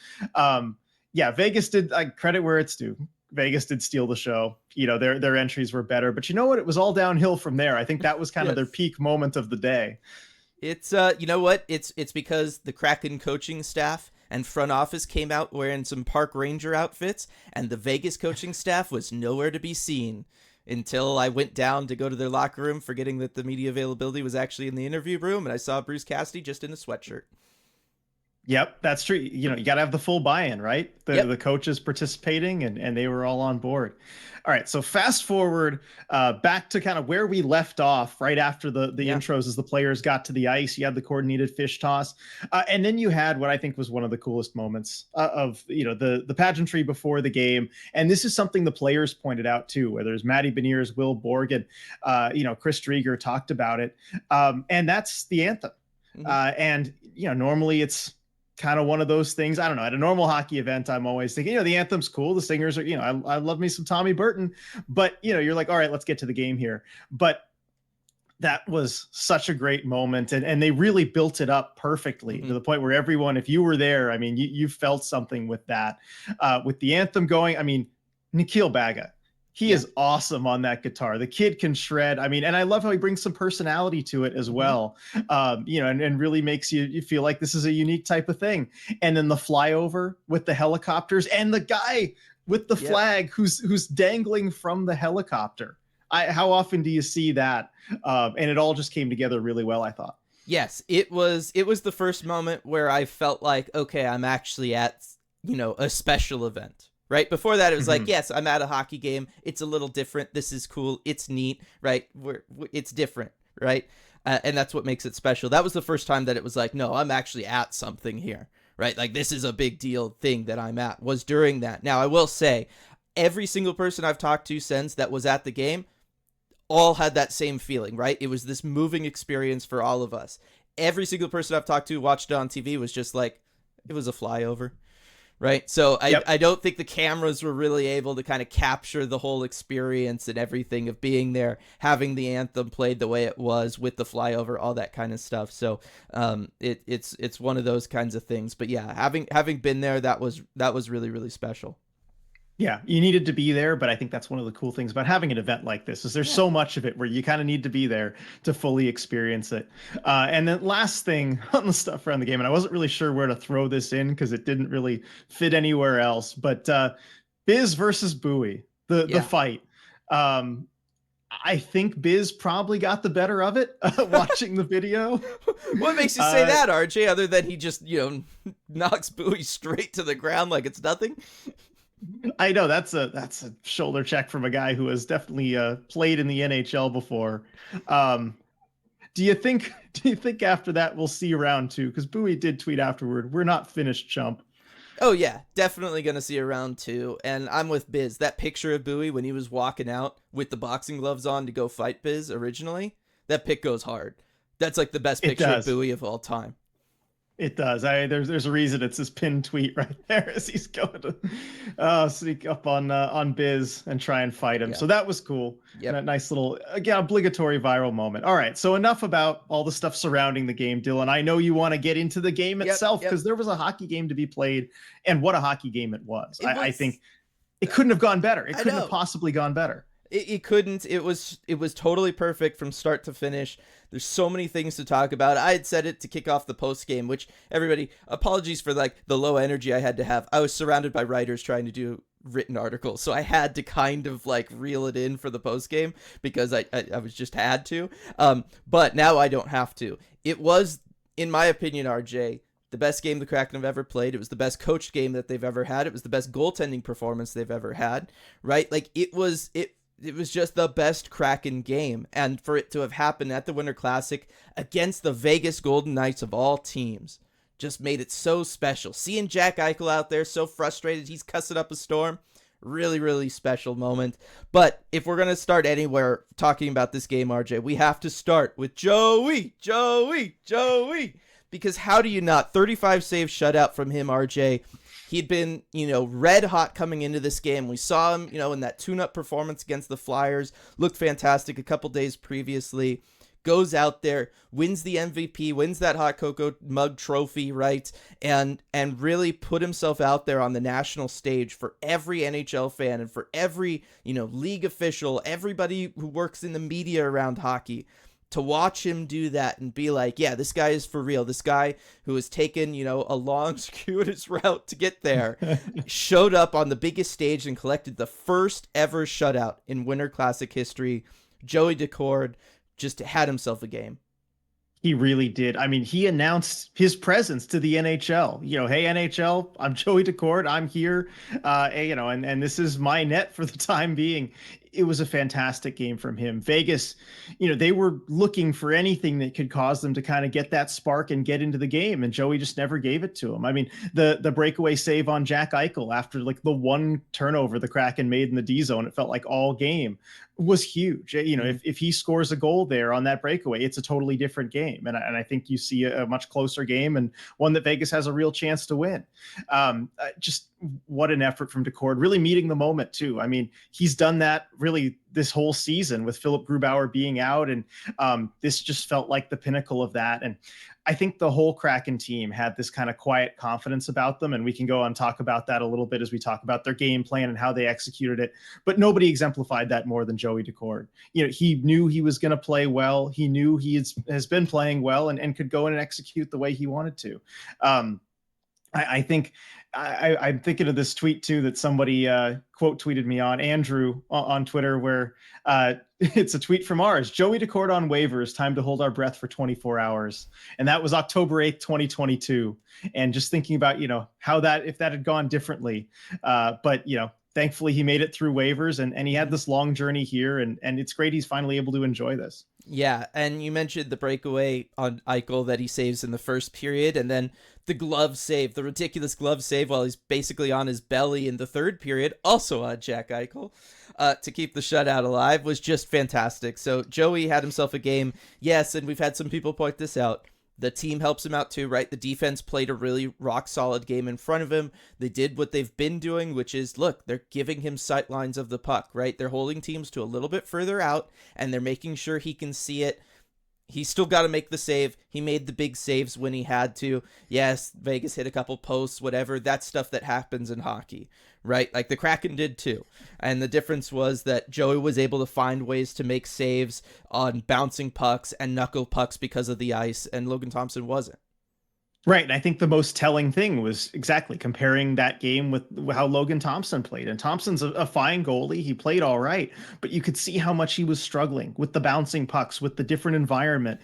Yeah, Vegas did credit where it's due. Vegas did steal the show. Their entries were better, but you know what? It was all downhill from there. I think that was kind of their peak moment of the day. It's you know what? It's because the Kraken coaching staff and front office came out wearing some park ranger outfits, and the Vegas coaching staff was nowhere to be seen until I went down to go to their locker room, forgetting that the media availability was actually in the interview room, and I saw Bruce Cassidy just in a sweatshirt. Yep, that's true. You got to have the full buy-in, right? The coaches participating, and they were all on board. All right, so fast forward back to kind of where we left off right after the intros as the players got to the ice. You had the coordinated fish toss. And then you had what I think was one of the coolest moments of, the pageantry before the game. And this is something the players pointed out too, whether it's Matty Beniers, Will Borg, and, Chris Drieger talked about it. And that's the anthem. And, normally it's kind of one of those things. I don't know. At a normal hockey event, I'm always thinking, the anthem's cool. The singers are, I love me some Tommy Burton, but you're like, all right, let's get to the game here. But that was such a great moment. And they really built it up perfectly to the point where everyone, if you were there, I mean, you felt something with that, with the anthem going. I mean, Nikhil Baga, he is awesome on that guitar. The kid can shred. I mean, and I love how he brings some personality to it as well. And really makes you feel like this is a unique type of thing. And then the flyover with the helicopters and the guy with the flag who's dangling from the helicopter. How often do you see that? And it all just came together really well, I thought. Yes, it was the first moment where I felt like, okay, I'm actually at, a special event. Right before that, it was like, yes, I'm at a hockey game. It's a little different. This is cool. It's neat. Right. It's different. Right. And that's what makes it special. That was the first time that it was like, no, I'm actually at something here. Right. Like, this is a big deal thing that I'm at, was during that. Now, I will say every single person I've talked to since that was at the game all had that same feeling. Right. It was this moving experience for all of us. Every single person I've talked to, watched it on TV, was just like, it was a flyover. right? So Yep. I don't think the cameras were really able to kind of capture the whole experience and everything of being there, having the anthem played the way it was with the flyover, all that kind of stuff. So it's one of those kinds of things. But yeah, having been there, that was really, really special. Yeah, you needed to be there, but I think that's one of the cool things about having an event like this is there's so much of it where you kind of need to be there to fully experience it. And then last thing on the stuff around the game, and I wasn't really sure where to throw this in because it didn't really fit anywhere else, but Biz versus Bowie, the fight. I think Biz probably got the better of it watching the video. What makes you say that, RJ, other than he just, knocks Bowie straight to the ground like it's nothing? I know that's a shoulder check from a guy who has definitely played in the NHL before. Do you think after that we'll see round 2? Because Bowie did tweet afterward, "We're not finished, chump." Oh yeah, definitely gonna see a round 2, and I'm with Biz. That picture of Bowie when he was walking out with the boxing gloves on to go fight Biz originally, that pic goes hard. That's like the best picture of Bowie of all time. It does. There's a reason it's his pinned tweet right there as he's going to sneak up on Biz and try and fight him. Yeah. So that was cool. Yeah, that nice little obligatory viral moment. All right, so enough about all the stuff surrounding the game, Dylan. I know you want to get into the game itself because there was a hockey game to be played, and what a hockey game it was. I think it couldn't have gone better. It couldn't have possibly gone better. It couldn't. It was totally perfect from start to finish. There's so many things to talk about. I had said it to kick off the post game, which everybody, apologies for like the low energy I had to have. I was surrounded by writers trying to do written articles, so I had to kind of like reel it in for the post game because I was just had to. But now I don't have to. It was, in my opinion, RJ, the best game the Kraken have ever played. It was the best coached game that they've ever had. It was the best goaltending performance they've ever had, right? Like it was just the best Kraken game. And for it to have happened at the Winter Classic against the Vegas Golden Knights of all teams just made it so special. Seeing Jack Eichel out there so frustrated, he's cussing up a storm. Really, really special moment. But if we're going to start anywhere talking about this game, RJ, we have to start with Joey. Because how do you not? 35 save shutout from him, RJ. He'd been, red hot coming into this game. We saw him, in that tune-up performance against the Flyers. Looked fantastic a couple days previously. Goes out there, wins the MVP, wins that Hot Cocoa Mug trophy, right? And really put himself out there on the national stage for every NHL fan and for every, league official, everybody who works in the media around hockey. To watch him do that and be like, yeah, this guy is for real. This guy who has taken, a long, circuitous route to get there, showed up on the biggest stage and collected the first ever shutout in Winter Classic history. Joey Decord just had himself a game. He really did. I mean, he announced his presence to the NHL. Hey, NHL, I'm Joey Decord. I'm here. And this is my net for the time being. It was a fantastic game from him. Vegas, they were looking for anything that could cause them to kind of get that spark and get into the game, and Joey just never gave it to him. I mean, the breakaway save on Jack Eichel after like the one turnover the Kraken made in the D zone, it felt like all game, was huge. If he scores a goal there on that breakaway, it's a totally different game, and I think you see a much closer game and one that Vegas has a real chance to win. Just what an effort from Decord, really meeting the moment too. I mean, he's done that really this whole season with Philip Grubauer being out, and this just felt like the pinnacle of that. And I think the whole Kraken team had this kind of quiet confidence about them, and we can go on talk about that a little bit as we talk about their game plan and how they executed it. But nobody exemplified that more than Joey Decord. He knew he was going to play well. He knew he has been playing well and could go in and execute the way he wanted to. I think I'm thinking of this tweet too that somebody quote tweeted me on, Andrew on Twitter, where it's a tweet from ours. Joey Decord on waivers, time to hold our breath for 24 hours. And that was October 8th, 2022. And just thinking about, how if that had gone differently, but thankfully he made it through waivers and he had this long journey here, and it's great he's finally able to enjoy this. Yeah, and you mentioned the breakaway on Eichel that he saves in the first period, and then the glove save, the ridiculous glove save while he's basically on his belly in the third period, also on Jack Eichel, to keep the shutout alive, was just fantastic. So Joey had himself a game. Yes, and we've had some people point this out. The team helps him out too, right? The defense played a really rock solid game in front of him. They did what they've been doing, which is, look, they're giving him sight lines of the puck, right? They're holding teams to a little bit further out, and they're making sure he can see it. He's still got to make the save. He made the big saves when he had to. Yes, Vegas hit a couple posts, whatever. That's stuff that happens in hockey, right? Like the Kraken did too. And the difference was that Joey was able to find ways to make saves on bouncing pucks and knuckle pucks because of the ice, and Logan Thompson wasn't. Right. And I think the most telling thing was exactly comparing that game with how Logan Thompson played. And Thompson's a fine goalie. He played all right, but you could see how much he was struggling with the bouncing pucks, with the different environment,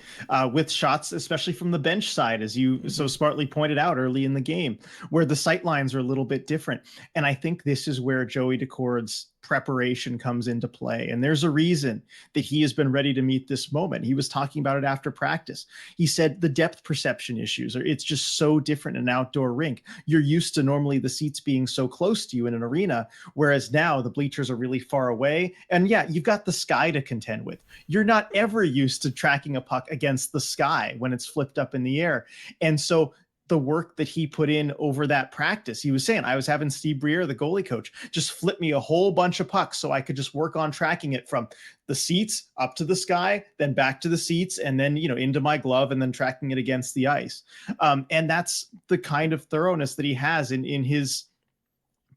with shots, especially from the bench side, as you so smartly pointed out early in the game, where the sight lines are a little bit different. And I think this is where Joey Decord's preparation comes into play. And there's a reason that he has been ready to meet this moment. He was talking about it after practice. He said the depth perception issues, or it's just so different in an outdoor rink. You're used to normally the seats being so close to you in an arena, whereas now the bleachers are really far away. And yeah, you've got the sky to contend with. You're not ever used to tracking a puck against the sky when it's flipped up in the air. And so the work that he put in over that practice. He was saying, I was having Steve Breer, the goalie coach, just flip me a whole bunch of pucks so I could just work on tracking it from the seats up to the sky, then back to the seats, and then, into my glove, and then tracking it against the ice. And that's the kind of thoroughness that he has in his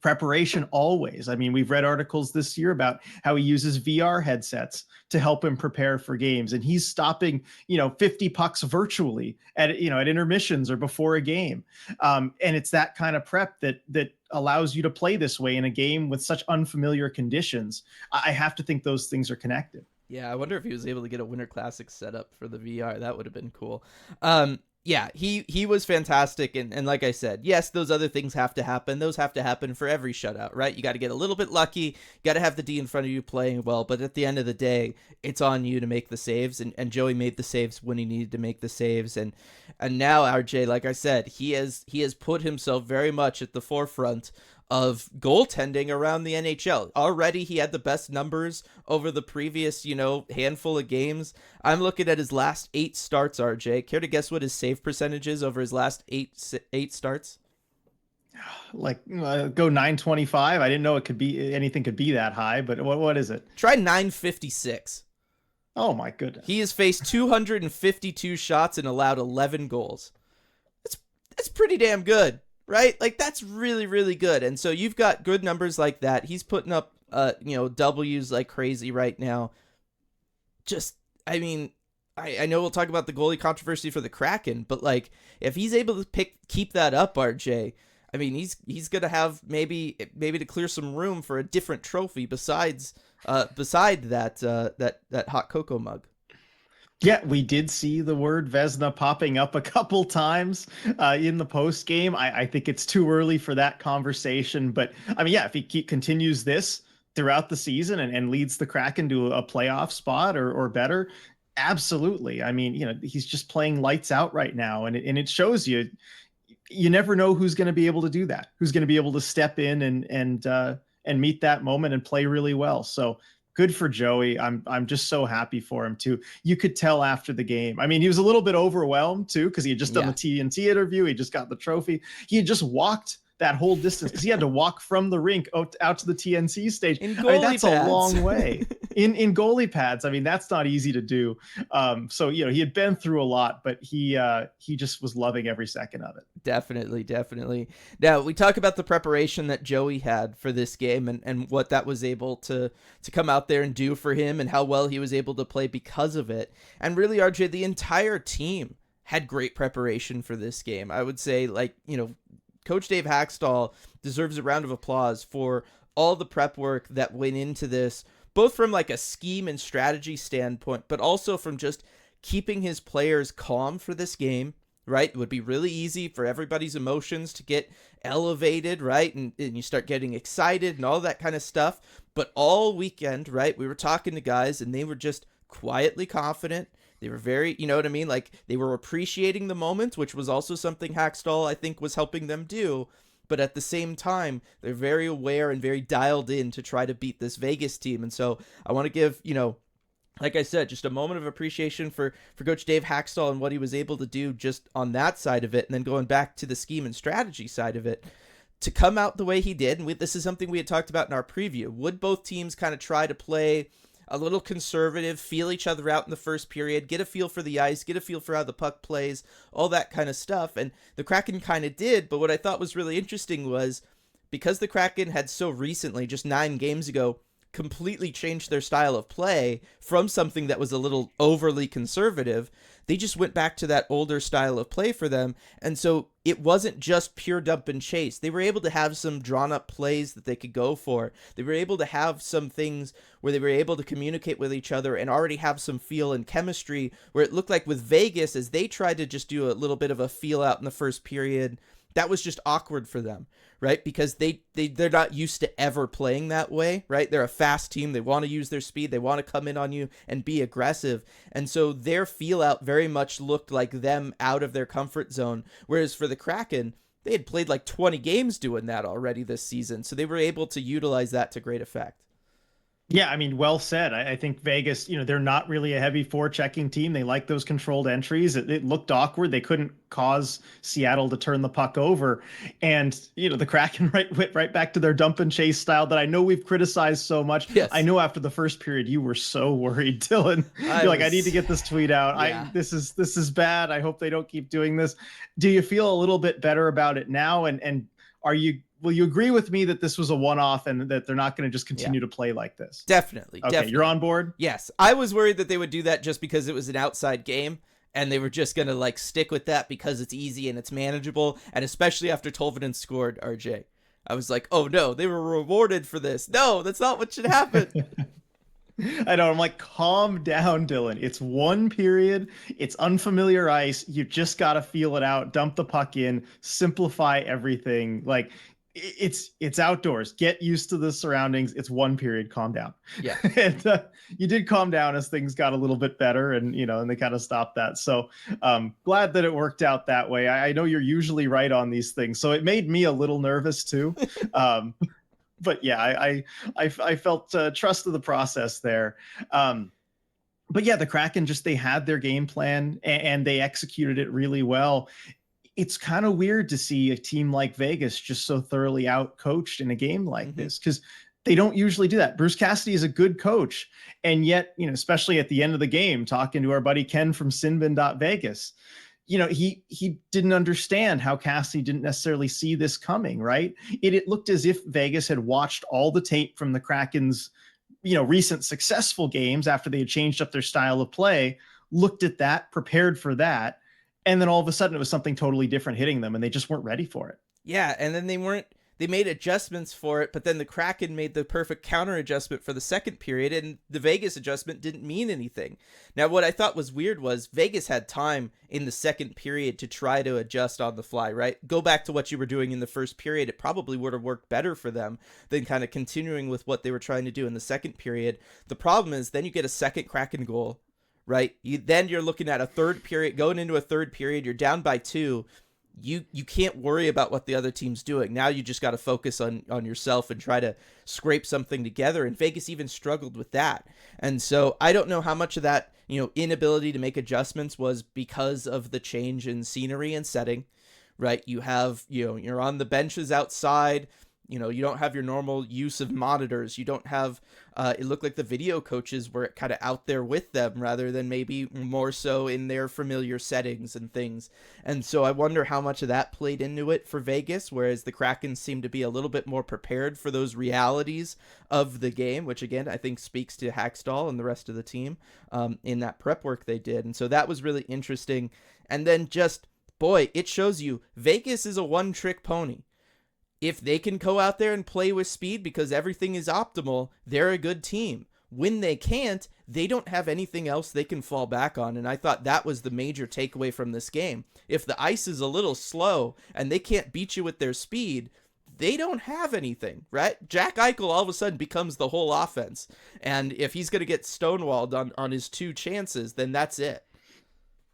preparation always. I mean, we've read articles this year about how he uses VR headsets to help him prepare for games, and he's stopping 50 pucks virtually at intermissions or before a game. And it's that kind of prep that allows you to play this way in a game with such unfamiliar conditions. I have to think those things are connected. Yeah, I wonder if he was able to get a Winter Classic set up for the VR. That would have been cool. Yeah, he was fantastic. And like I said, yes, those other things have to happen. Those have to happen for every shutout, right? You got to get a little bit lucky. You got to have the D in front of you playing well. But at the end of the day, it's on you to make the saves. And Joey made the saves when he needed to make the saves. And now, RJ, like I said, he has put himself very much at the forefront of goaltending around the NHL. Already he had the best numbers over the previous, handful of games. I'm looking at his last 8 starts, RJ. Care to guess what his save percentage is over his last eight starts? Go 925. I didn't know anything could be that high, but what is it? Try 956. Oh my goodness. He has faced 252 shots and allowed 11 goals. That's pretty damn good. Right? Like, that's really, really good. And so you've got good numbers like that. He's putting up, W's like crazy right now. I know we'll talk about the goalie controversy for the Kraken, but like, if he's able to keep that up, RJ, I mean, he's going to have maybe to clear some room for a different trophy beside that hot cocoa mug. Yeah, we did see the word Vezina popping up a couple times in the post game. I think it's too early for that conversation, but I mean, yeah, if he continues this throughout the season and leads the Kraken to a playoff spot or better, absolutely. I mean, he's just playing lights out right now, and it shows you never know who's going to be able to do that, who's going to be able to step in and meet that moment and play really well. So good for Joey. I'm just so happy for him too. You could tell after the game. I mean, he was a little bit overwhelmed too, because he had just done the TNT interview. He just got the trophy. He had just walked that whole distance because he had to walk from the rink out to the TNC stage. That's a long way in goalie pads. I mean, that's not easy to do. So, he had been through a lot, but he just was loving every second of it. Definitely. Now, we talk about the preparation that Joey had for this game and what that was able to come out there and do for him and how well he was able to play because of it. And really, RJ, the entire team had great preparation for this game. I would say, Coach Dave Hackstall deserves a round of applause for all the prep work that went into this, both from like a scheme and strategy standpoint, but also from just keeping his players calm for this game, right? It would be really easy for everybody's emotions to get elevated, right? And you start getting excited and all that kind of stuff. But all weekend, right, we were talking to guys and they were just quietly confident. They were very, like they were appreciating the moment, which was also something Hackstall, I think, was helping them do. But at the same time, they're very aware and very dialed in to try to beat this Vegas team. And so I want to give, like I said, just a moment of appreciation for Coach Dave Hackstall and what he was able to do just on that side of it. And then going back to the scheme and strategy side of it, to come out the way he did. And this is something we had talked about in our preview. Would both teams kind of try to play a little conservative, feel each other out in the first period, get a feel for the ice, get a feel for how the puck plays, all that kind of stuff. And the Kraken kind of did. But what I thought was really interesting was because the Kraken had so recently, just 9 games ago, completely changed their style of play from something that was a little overly conservative. They just went back to that older style of play for them. And so it wasn't just pure dump and chase. They were able to have some drawn up plays that they could go for. They were able to have some things where they were able to communicate with each other and already have some feel and chemistry, where it looked like with Vegas, as they tried to just do a little bit of a feel out in the first period, that was just awkward for them, right? Because they're not used to ever playing that way, right? They're a fast team. They want to use their speed. They want to come in on you and be aggressive. And so their feel out very much looked like them out of their comfort zone. Whereas for the Kraken, they had played like 20 games doing that already this season. So they were able to utilize that to great effect. Yeah, I mean, well said. I think Vegas, they're not really a heavy forechecking team. They like those controlled entries. It looked awkward. They couldn't cause Seattle to turn the puck over. And, the Kraken went right back to their dump and chase style that I know we've criticized so much. Yes. I know after the first period, you were so worried, Dylan. You're like, I need to get this tweet out. Yeah. This is bad. I hope they don't keep doing this. Do you feel a little bit better about it now? And will you agree with me that this was a one-off and that they're not going to just continue to play like this? Definitely. Okay, definitely. You're on board? Yes. I was worried that they would do that just because it was an outside game and they were just going to stick with that because it's easy and it's manageable. And especially after Tolvanen scored, RJ, I was like, oh no, they were rewarded for this. No, that's not what should happen. I know. I'm like, calm down, Dylan. It's one period. It's unfamiliar ice. You just got to feel it out. Dump the puck in. Simplify everything. It's outdoors. Get used to the surroundings. It's one period. Calm down. Yeah. And you did calm down as things got a little bit better, and and they kind of stopped that. So glad that it worked out that way. I know you're usually right on these things, so it made me a little nervous too. But yeah, I felt trust of the process there. But yeah, the Kraken they had their game plan and they executed it really well. It's kind of weird to see a team like Vegas just so thoroughly out-coached in a game like this, because they don't usually do that. Bruce Cassidy is a good coach, and yet, especially at the end of the game, talking to our buddy Ken from Sinbin.Vegas, he didn't understand how Cassidy didn't necessarily see this coming, right? It looked as if Vegas had watched all the tape from the Kraken's, recent successful games after they had changed up their style of play, looked at that, prepared for that, and then all of a sudden it was something totally different hitting them and they just weren't ready for it. Yeah, and then they made adjustments for it, but then the Kraken made the perfect counter adjustment for the second period, and the Vegas adjustment didn't mean anything. Now, what I thought was weird was Vegas had time in the second period to try to adjust on the fly, right? Go back to what you were doing in the first period. It probably would have worked better for them than kind of continuing with what they were trying to do in the second period. The problem is then you get a second Kraken goal, right? Then you're looking at a third period, going into a third period, you're down by 2. You can't worry about what the other team's doing. Now you just got to focus on yourself and try to scrape something together. And Vegas even struggled with that. And so I don't know how much of that, inability to make adjustments was because of the change in scenery and setting, right? You have, you're on the benches outside. You don't have your normal use of monitors. You don't have, it looked like the video coaches were kind of out there with them rather than maybe more so in their familiar settings and things. And so I wonder how much of that played into it for Vegas, whereas the Kraken seemed to be a little bit more prepared for those realities of the game, which again, I think speaks to Hackstall and the rest of the team in that prep work they did. And so that was really interesting. And then boy, it shows you Vegas is a one-trick pony. If they can go out there and play with speed because everything is optimal, they're a good team. When they can't, they don't have anything else they can fall back on. And I thought that was the major takeaway from this game. If the ice is a little slow and they can't beat you with their speed, they don't have anything, right? Jack Eichel all of a sudden becomes the whole offense. And if he's going to get stonewalled on his 2 chances, then that's it.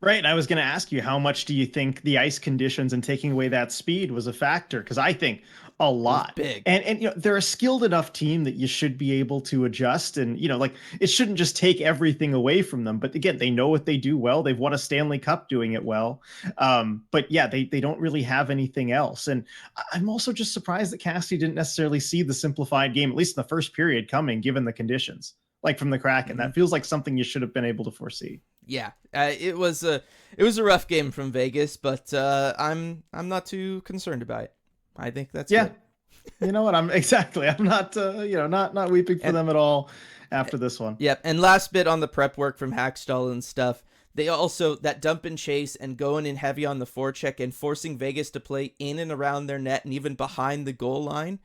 Right. And I was going to ask you, how much do you think the ice conditions and taking away that speed was a factor? Because I think a It was lot. big. And they're a skilled enough team that you should be able to adjust. And like it shouldn't just take everything away from them. But again, they know what they do well. They've won a Stanley Cup doing it well. But yeah, they don't really have anything else. And I'm also just surprised that Cassidy didn't necessarily see the simplified game, at least in the first period, coming given the conditions. Like from the Kraken, that feels like something you should have been able to foresee. Yeah, it was a rough game from Vegas, but I'm not too concerned about it. I think that's good. You know what? I'm not not weeping for them at all after this one. Yep. And last bit on the prep work from Hackstall and stuff. They also, that dump and chase and going in heavy on the forecheck and forcing Vegas to play in and around their net and even behind the goal line.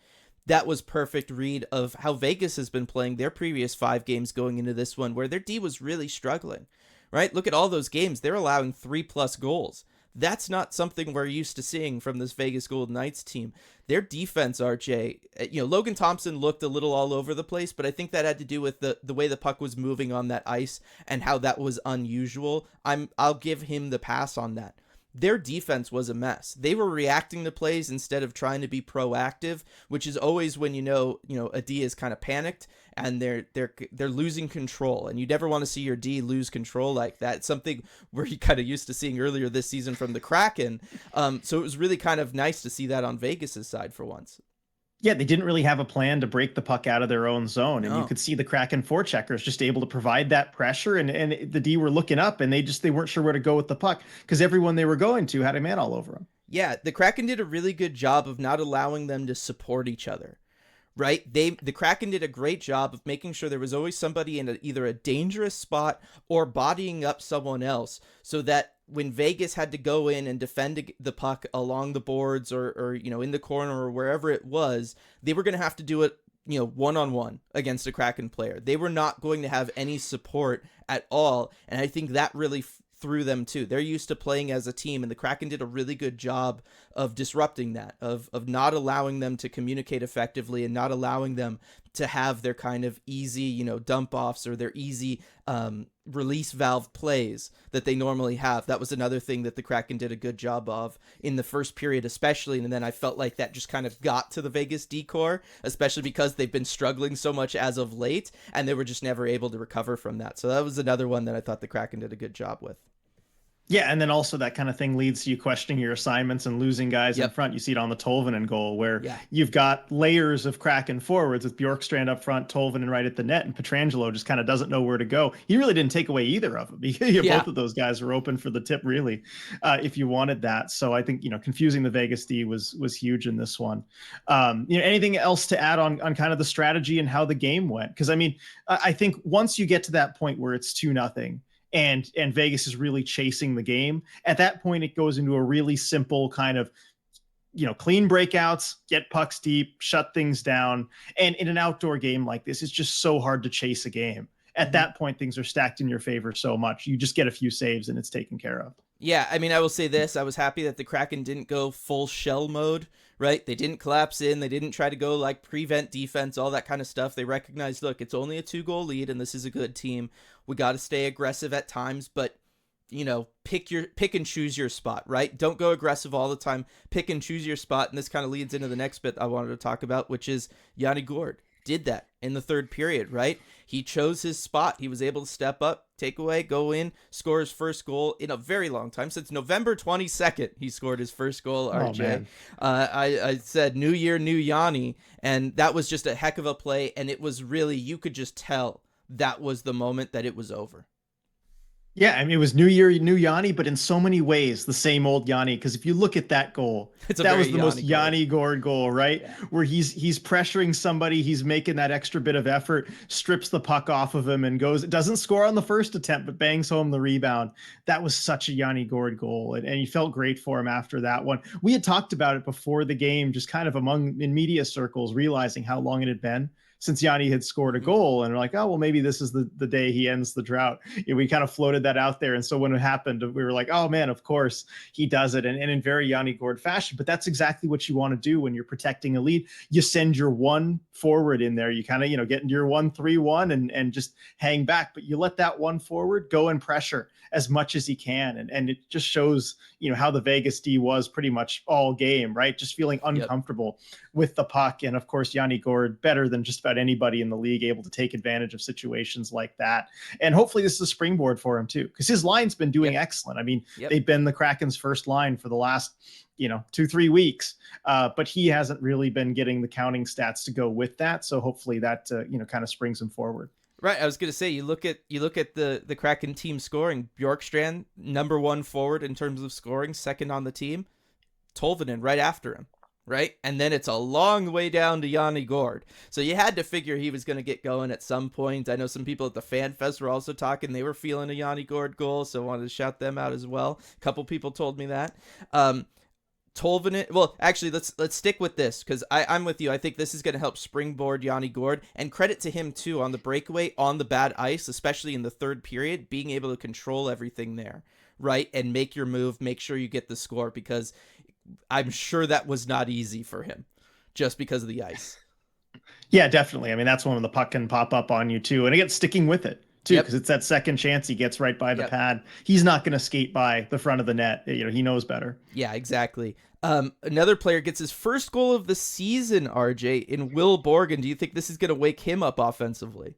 That was perfect read of how Vegas has been playing their previous 5 games going into this one, where their D was really struggling, right? Look at all those games. They're allowing 3+ goals. That's not something we're used to seeing from this Vegas Golden Knights team. Their defense, RJ, Logan Thompson looked a little all over the place, but I think that had to do with the way the puck was moving on that ice and how that was unusual. I'll give him the pass on that. Their defense was a mess. They were reacting to plays instead of trying to be proactive, which is always when a D is kind of panicked and they're losing control, and you never want to see your D lose control like that. It's something we're kind of used to seeing earlier this season from the Kraken. So it was really kind of nice to see that on Vegas's side for once. Yeah, they didn't really have a plan to break the puck out of their own zone. And you could see the Kraken forecheckers just able to provide that pressure. And the D were looking up and they weren't sure where to go with the puck because everyone they were going to had a man all over them. Yeah, the Kraken did a really good job of not allowing them to support each other. Right? The Kraken did a great job of making sure there was always somebody in either a dangerous spot or bodying up someone else, so that when Vegas had to go in and defend the puck along the boards or in the corner or wherever it was, they were going to have to do it one-on-one against a Kraken player. They were not going to have any support at all, and I think that really through them too. They're used to playing as a team, and the Kraken did a really good job of disrupting that, of not allowing them to communicate effectively and not allowing them to have their kind of easy, dump offs or their easy release valve plays that they normally have. That was another thing that the Kraken did a good job of in the first period, especially. And then I felt like that just kind of got to the Vegas D-core, especially because they've been struggling so much as of late, and they were just never able to recover from that. So that was another one that I thought the Kraken did a good job with. Yeah, and then also that kind of thing leads to you questioning your assignments and losing guys in front. You see it on the Tolvanen goal where you've got layers of Kraken forwards with Bjorkstrand up front, Tolvanen right at the net, and Pietrangelo just kind of doesn't know where to go. He really didn't take away either of them. Both of those guys were open for the tip, really, if you wanted that. So I think, confusing the Vegas D was huge in this one. Anything else to add on kind of the strategy and how the game went? Because, I think once you get to that point where it's 2-0, and Vegas is really chasing the game, at that point it goes into a really simple kind of clean breakouts, get pucks deep, shut things down. And in an outdoor game like this, it's just so hard to chase a game. At that point, things are stacked in your favor so much. You just get a few saves and it's taken care of. Yeah, I will say this. I was happy that the Kraken didn't go full shell mode, right? They didn't collapse in. They didn't try to go like prevent defense, all that kind of stuff. They recognized, look, it's only a 2-goal lead and this is a good team. We got to stay aggressive at times, but pick and choose your spot, right? Don't go aggressive all the time. Pick and choose your spot. And this kind of leads into the next bit I wanted to talk about, which is Yanni Gourde did that in the third period, right? He chose his spot. He was able to step up, take away, go in, score his first goal in a very long time. Since November 22nd, he scored his first goal, RJ. I said, New Year, new Yanni, and that was just a heck of a play, and it was really, you could just tell that was the moment that it was over. Yeah, it was New Year, new Yanni, but in so many ways, the same old Yanni. Because if you look at that goal, that was the most Yanni Gourde goal, right? Yeah. Where he's pressuring somebody, he's making that extra bit of effort, strips the puck off of him and doesn't score on the first attempt, but bangs home the rebound. That was such a Yanni Gourde goal. And you felt great for him after that one. We had talked about it before the game, just kind of in media circles, realizing how long it had been since Yanni had scored a goal, and we're like, oh, well, maybe this is the day he ends the drought. We kind of floated that out there. And so when it happened, we were like, oh man, of course he does it. And in very Yanni Gourde fashion, but that's exactly what you want to do when you're protecting a lead. You send your one forward in there, you kind of, get into your 1-3-1 and just hang back, but you let that one forward go and pressure as much as he can. And it just shows, how the Vegas D was pretty much all game, right? Just feeling uncomfortable with the puck. And of course, Yanni Gourde, better than just about anybody in the league, able to take advantage of situations like that. And hopefully this is a springboard for him too, because his line's been doing excellent. I mean, they've been the Kraken's first line for the last 2-3 weeks, but he hasn't really been getting the counting stats to go with that. So hopefully that kind of springs him forward. Right, I was gonna say, you look at the Kraken team scoring. Bjorkstrand, number one forward in terms of scoring, second on the team. Tolvanen right after him, right, and then it's a long way down to Yanni Gourde. So you had to figure he was gonna get going at some point. I know some people at the Fan Fest were also talking; they were feeling a Yanni Gourde goal, so I wanted to shout them out as well. A couple people told me that. Tolvanen, well, actually, let's stick with this, because I'm with you. I think this is going to help springboard Yanni Gourde, and credit to him too on the breakaway, on the bad ice, especially in the third period, being able to control everything there, right, and make your move, make sure you get the score, because I'm sure that was not easy for him, just because of the ice. Yeah, definitely. I mean, that's when the puck can pop up on you too, and again, sticking with it too, because it's that second chance he gets right by the pad. He's not going to skate by the front of the net. He knows better. Yeah, exactly. Another player gets his first goal of the season, RJ, in Will Borgen. Do you think this is going to wake him up offensively?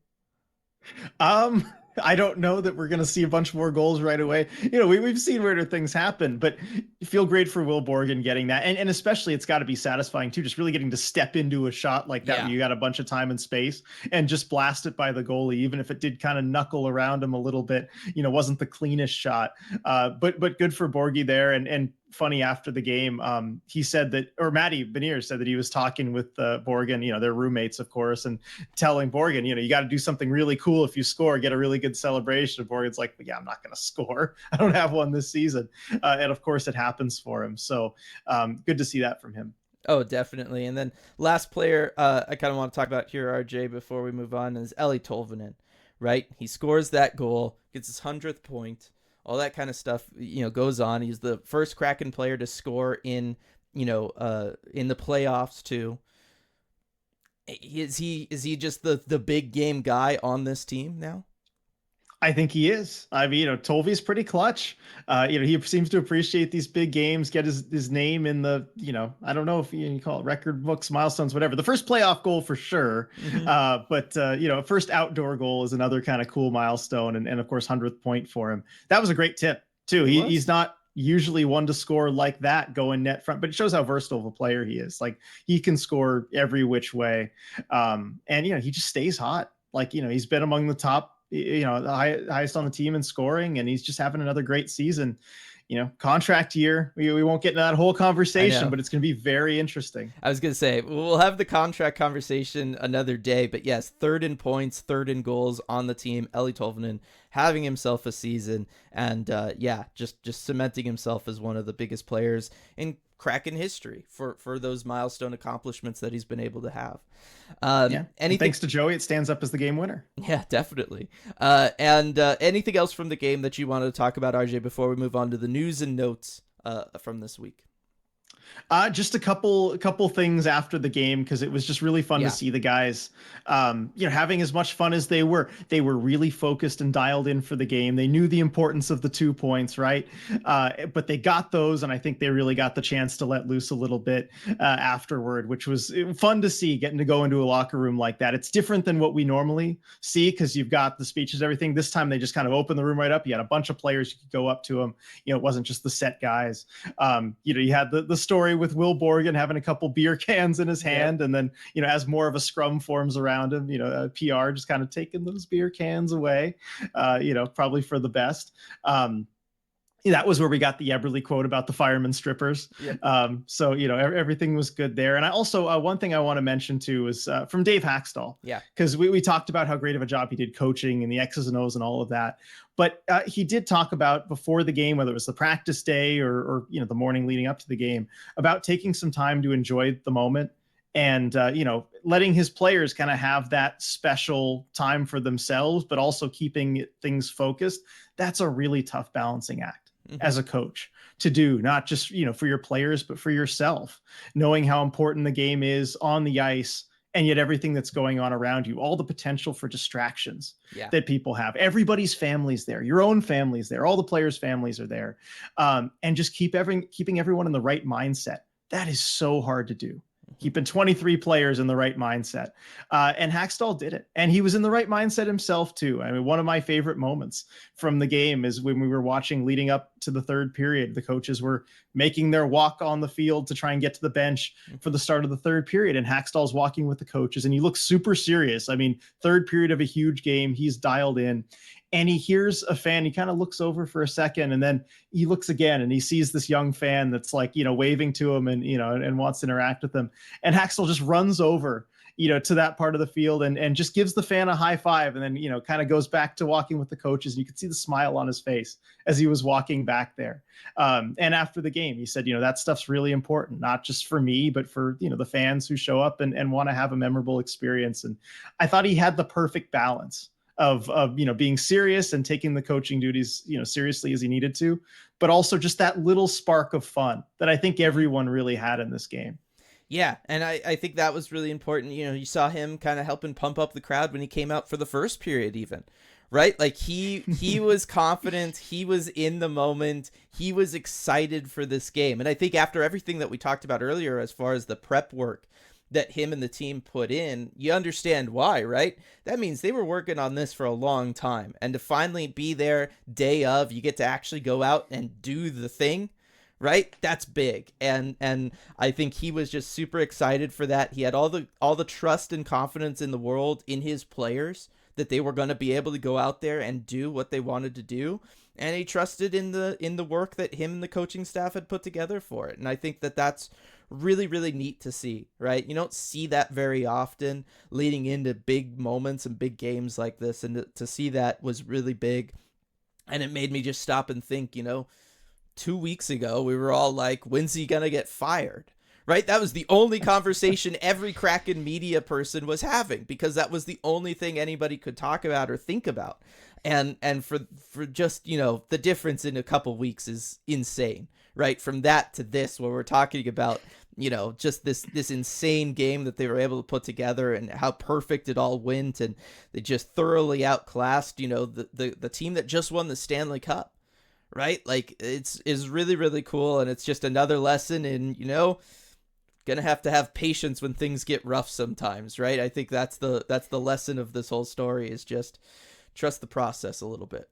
I don't know that we're going to see a bunch more goals right away. We've seen weirder things happen, but feel great for Will Borgen getting that. And especially it's got to be satisfying too, just really getting to step into a shot like that. Where you got a bunch of time and space and just blast it by the goalie, even if it did kind of knuckle around him a little bit, wasn't the cleanest shot. But good for Borgie there. And funny, after the game, he said that, or Matty Beniers said that he was talking with Borgen, their roommates, of course, and telling Borgen, you got to do something really cool if you score, get a really good celebration. And Borgen's like, yeah, I'm not going to score. I don't have one this season. And of course it happens for him. So good to see that from him. Oh, definitely. And then last player I kind of want to talk about here, RJ, before we move on, is Eeli Tolvanen, right? He scores that goal, gets his 100th point. All that kind of stuff, goes on. He's the first Kraken player to score in the playoffs too. Is he just the big game guy on this team now? I think he is. I mean, Tolvy's pretty clutch. He seems to appreciate these big games, get his name in the, I don't know if you call it record books, milestones, whatever. The first playoff goal for sure. Mm-hmm. But first outdoor goal is another kind of cool milestone. And of course, 100th point for him. That was a great tip too. He's not usually one to score like that going net front, but it shows how versatile of a player he is. Like, he can score every which way. And he just stays hot. Like, he's been among the top, the highest on the team in scoring, and he's just having another great season. Contract year, we won't get into that whole conversation, but it's going to be very interesting. I was going to say, we'll have the contract conversation another day, but yes, third in points, third in goals on the team. Eeli Tolvanen having himself a season, and just cementing himself as one of the biggest players in Kraken history for those milestone accomplishments that he's been able to have. Thanks to Joey, it stands up as the game winner. Yeah, definitely. And anything else from the game that you wanted to talk about, RJ, before we move on to the news and notes from this week? Just a couple things after the game, because it was just really fun to see the guys, having as much fun as they were. They were really focused and dialed in for the game. They knew the importance of the 2 points, right? But they got those, and I think they really got the chance to let loose a little bit afterward, which was fun to see, getting to go into a locker room like that. It's different than what we normally see, because you've got the speeches, everything. This time they just kind of opened the room right up. You had a bunch of players, you could go up to them. It wasn't just the set guys. You had the story with Will Borgen having a couple beer cans in his hand, and then as more of a scrum forms around him, PR just kind of taking those beer cans away, probably for the best. That was where we got the Eberle quote about the fireman strippers. So everything was good there. And I also one thing I want to mention too is from Dave Haxtell, because we talked about how great of a job he did coaching and the X's and O's and all of that. But he did talk about before the game, whether it was the practice day or the morning leading up to the game, about taking some time to enjoy the moment and letting his players kind of have that special time for themselves, but also keeping things focused. That's a really tough balancing act as a coach to do, not just for your players, but for yourself, knowing how important the game is on the ice, and yet everything that's going on around you, all the potential for distractions that people have. Everybody's family's there, your own family's there, all the players' families are there, and just keeping everyone in the right mindset. That is so hard to do. Keeping 23 players in the right mindset. And Hackstall did it. And he was in the right mindset himself, too. I mean, one of my favorite moments from the game is when we were watching leading up to the third period. The coaches were making their walk on the field to try and get to the bench for the start of the third period. And Hackstall's walking with the coaches, and he looks super serious. I mean, third period of a huge game. He's dialed in. And he hears a fan. He kind of looks over for a second, and then he looks again, and he sees this young fan that's like, waving to him and wants to interact with him. And Haxel just runs over, to that part of the field and just gives the fan a high five, and then, kind of goes back to walking with the coaches. And you could see the smile on his face as he was walking back there. And after the game, he said, that stuff's really important, not just for me, but for, the fans who show up and want to have a memorable experience. And I thought he had the perfect balance of being serious and taking the coaching duties seriously as he needed to, but also just that little spark of fun that I think everyone really had in this game. Yeah, and I think that was really important. You saw him kind of helping pump up the crowd when he came out for the first period even, right? Like he was confident, he was in the moment, he was excited for this game. And I think after everything that we talked about earlier as far as the prep work that him and the team put in, you understand why, right? That means they were working on this for a long time. And to finally be there day of, you get to actually go out and do the thing, right? That's big. And I think he was just super excited for that. He had all the trust and confidence in the world in his players that they were going to be able to go out there and do what they wanted to do. And he trusted in the work that him and the coaching staff had put together for it. And I think that that's really, really neat to see, right? You don't see that very often leading into big moments and big games like this. And to see that was really big. And it made me just stop and think, 2 weeks ago, we were all like, when's he going to get fired? Right? That was the only conversation every Kraken media person was having, because that was the only thing anybody could talk about or think about. And for just, the difference in a couple weeks is insane, right? From that to this, where we're talking about, just this insane game that they were able to put together and how perfect it all went. And they just thoroughly outclassed, the team that just won the Stanley Cup, right? Like is really, really cool. And it's just another lesson in, gonna have to have patience when things get rough sometimes, right? I think that's the lesson of this whole story, is just trust the process a little bit.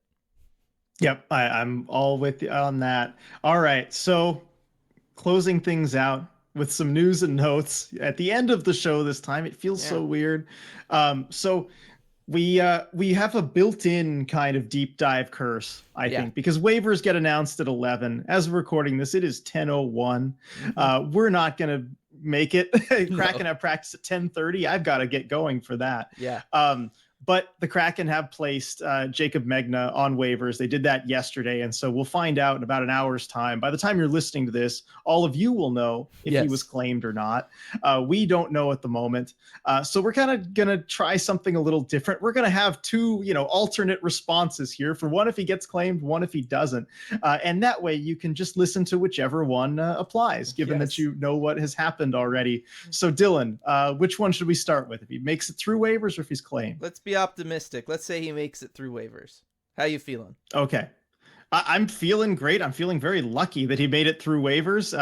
Yep, I'm all with you on that. All right, so closing things out with some news and notes at the end of the show this time. It feels so weird. So we have a built-in kind of deep dive curse, I think, because waivers get announced at 11. As we're recording this, it is 10:01. We're not gonna make it. Kraken have practice at 10:30. I've got to get going for that. Yeah. But the Kraken have placed Jacob Megna on waivers. They did that yesterday, and so we'll find out in about an hour's time. By the time you're listening to this, all of you will know if he was claimed or not. We don't know at the moment. So we're kind of going to try something a little different. We're going to have two, alternate responses here, for one if he gets claimed, one if he doesn't. And that way you can just listen to whichever one applies, given that you know what has happened already. So Dylan, which one should we start with? If he makes it through waivers or if he's claimed? Let's be optimistic. Let's say he makes it through waivers. How you feeling? Okay. I'm feeling great. I'm feeling very lucky that he made it through waivers.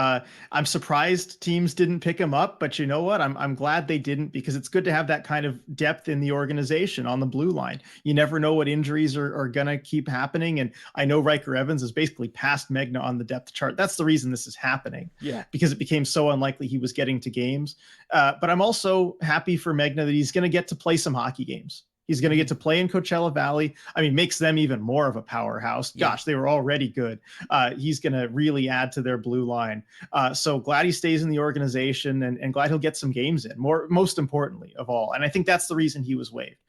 I'm surprised teams didn't pick him up, but you know what? I'm glad they didn't, because it's good to have that kind of depth in the organization on the blue line. You never know what injuries are going to keep happening. And I know Riker Evans is basically past Megna on the depth chart. That's the reason this is happening. Yeah. Because it became so unlikely he was getting to games. But I'm also happy for Megna that he's going to get to play some hockey games. He's going to get to play in Coachella Valley. I mean, makes them even more of a powerhouse. Gosh, they were already good. He's going to really add to their blue line. So glad he stays in the organization, and glad he'll get some games in, most importantly of all. And I think that's the reason he was waived.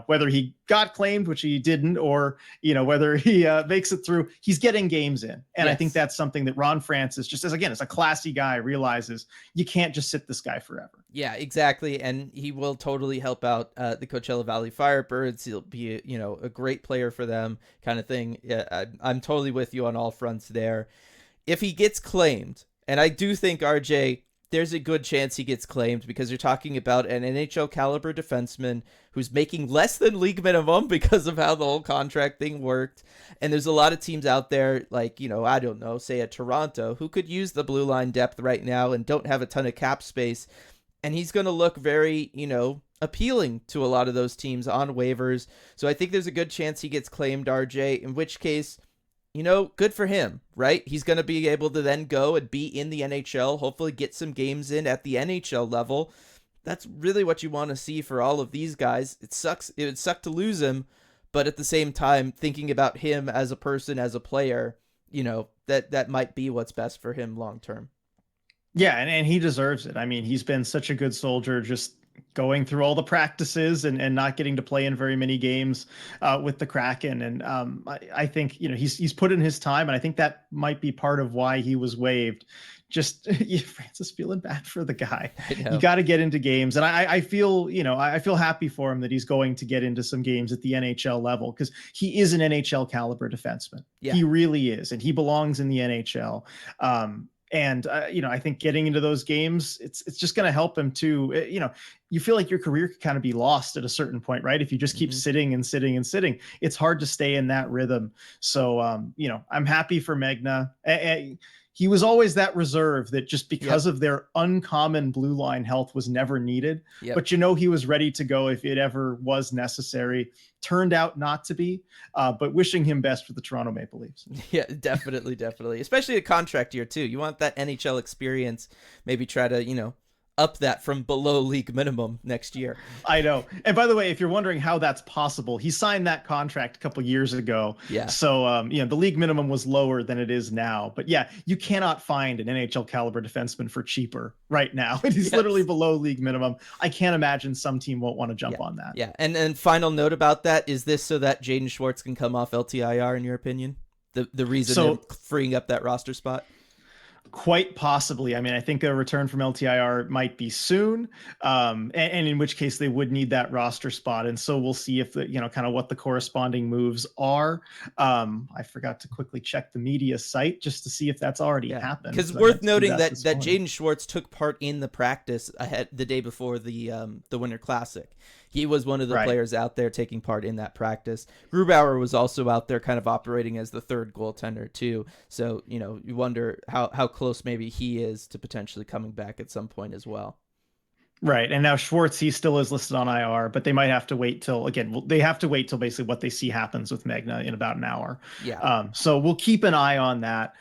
Whether he got claimed, which he didn't, or, whether he makes it through, he's getting games in. And I think that's something that Ron Francis, just as a classy guy, realizes you can't just sit this guy forever. Yeah, exactly. And he will totally help out the Coachella Valley Firebirds. He'll be, a great player for them, kind of thing. Yeah, I'm totally with you on all fronts there. If he gets claimed, and I do think, RJ, there's a good chance he gets claimed, because you're talking about an NHL caliber defenseman who's making less than league minimum because of how the whole contract thing worked. And there's a lot of teams out there, like, I don't know, say a Toronto, who could use the blue line depth right now and don't have a ton of cap space. And he's going to look very, appealing to a lot of those teams on waivers. So I think there's a good chance he gets claimed, RJ, in which case, good for him, right? He's going to be able to then go and be in the NHL, hopefully get some games in at the NHL level. That's really what you want to see for all of these guys. It sucks. It would suck to lose him, but at the same time, thinking about him as a person, as a player, that might be what's best for him long term. Yeah, and he deserves it. I mean, he's been such a good soldier, just going through all the practices and not getting to play in very many games with the Kraken. And I think, he's put in his time, and I think that might be part of why he was waived. Just Francis feeling bad for the guy. You got to get into games. And I feel, I feel happy for him that he's going to get into some games at the NHL level, because he is an NHL caliber defenseman. Yeah. He really is. And he belongs in the NHL. I think getting into those games, it's just going to help him too. You feel like your career could kind of be lost at a certain point, right? If you just keep sitting and sitting and sitting, it's hard to stay in that rhythm. So, I'm happy for Megna. He was always that reserve that just because of their uncommon blue line health was never needed. But he was ready to go if it ever was necessary. Turned out not to be, but wishing him best for the Toronto Maple Leafs. Yeah, definitely. Especially a contract year too. You want that NHL experience. Maybe try to, up that from below league minimum next year. I know. And by the way, if you're wondering how that's possible, he signed that contract a couple years ago. Yeah. So, the league minimum was lower than it is now. But yeah, you cannot find an NHL caliber defenseman for cheaper right now. He's literally below league minimum. I can't imagine some team won't want to jump on that. Yeah. And final note about that, is this so that Jaden Schwartz can come off LTIR, in your opinion? The reason they're freeing up that roster spot? Quite possibly. I mean, I think a return from LTIR might be soon, and in which case they would need that roster spot. And so we'll see if kind of what the corresponding moves are. I forgot to quickly check the media site just to see if that's already happened. Because worth noting that Jaden Schwartz took part in the practice the day before the Winter Classic. He was one of the players out there taking part in that practice. Grubauer was also out there kind of operating as the third goaltender too. So, you wonder how close maybe he is to potentially coming back at some point as well. Right. And now Schwartz, he still is listed on IR, but they might have to wait till basically what they see happens with Megna in about an hour. Yeah. So we'll keep an eye on that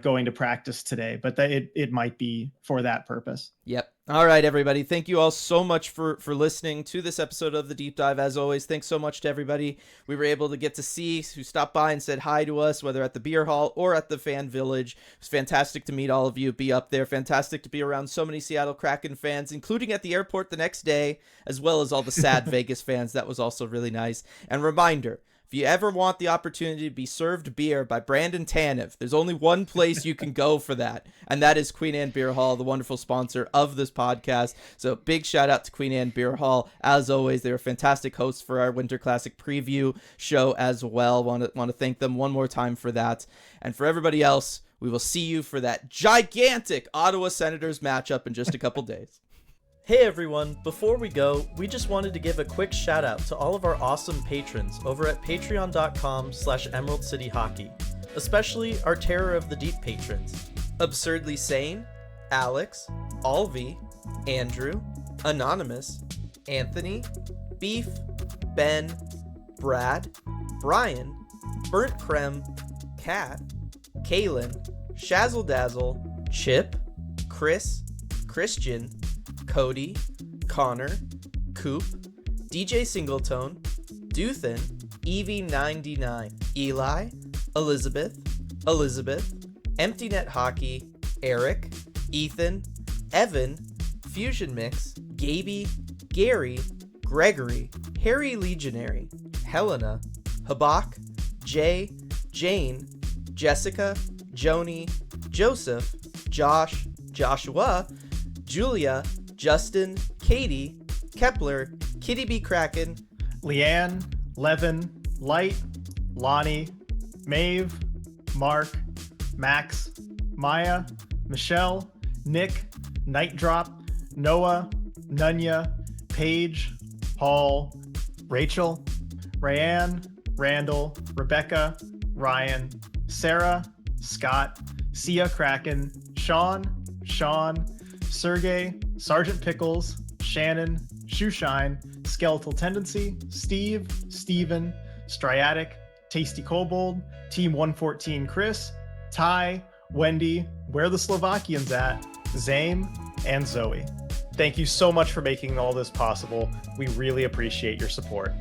going to practice today, but it might be for that purpose. Yep. All right, everybody. Thank you all so much for listening to this episode of The Deep Dive. As always, thanks so much to everybody we were able to get to see, who stopped by and said hi to us, whether at the beer hall or at the fan village. It was fantastic to meet all of you, be up there. Fantastic to be around so many Seattle Kraken fans, including at the airport the next day, as well as all the sad Vegas fans. That was also really nice. And reminder, if you ever want the opportunity to be served beer by Brandon Tanev, there's only one place you can go for that, and that is Queen Anne Beer Hall, the wonderful sponsor of this podcast. So big shout out to Queen Anne Beer Hall. As always, they were fantastic hosts for our Winter Classic preview show as well. Want to thank them one more time for that. And for everybody else, we will see you for that gigantic Ottawa Senators matchup in just a couple days. Hey everyone, before we go, we just wanted to give a quick shout out to all of our awesome patrons over at patreon.com/Emerald City Hockey, especially our Terror of the Deep patrons. Absurdly Sane, Alex, Alvi, Andrew, Anonymous, Anthony, Beef, Ben, Brad, Brian, Burnt Creme, Kat, Kaylin, Shazzle Dazzle, Chip, Chris, Christian, Cody, Connor, Coop, DJ Singletone, Duthin, Evie99, Eli, Elizabeth, Empty Net Hockey, Eric, Ethan, Evan, Fusion Mix, Gaby, Gary, Gregory, Harry Legionary, Helena, Habak, Jay, Jane, Jessica, Joni, Joseph, Josh, Joshua, Julia, Justin, Katie, Kepler, Kitty B. Kraken, Leanne, Levin, Light, Lonnie, Maeve, Mark, Max, Maya, Michelle, Nick, Night Drop, Noah, Nunya, Paige, Paul, Rachel, Rayanne, Randall, Rebecca, Ryan, Sarah, Scott, Sia Kraken, Sean, Sergey, Sergeant Pickles, Shannon, Shoeshine, Skeletal Tendency, Steve, Steven, Striatic, Tasty Kobold, Team 114 Chris, Ty, Wendy, Where the Slovakians At, Zame, and Zoe. Thank you so much for making all this possible. We really appreciate your support.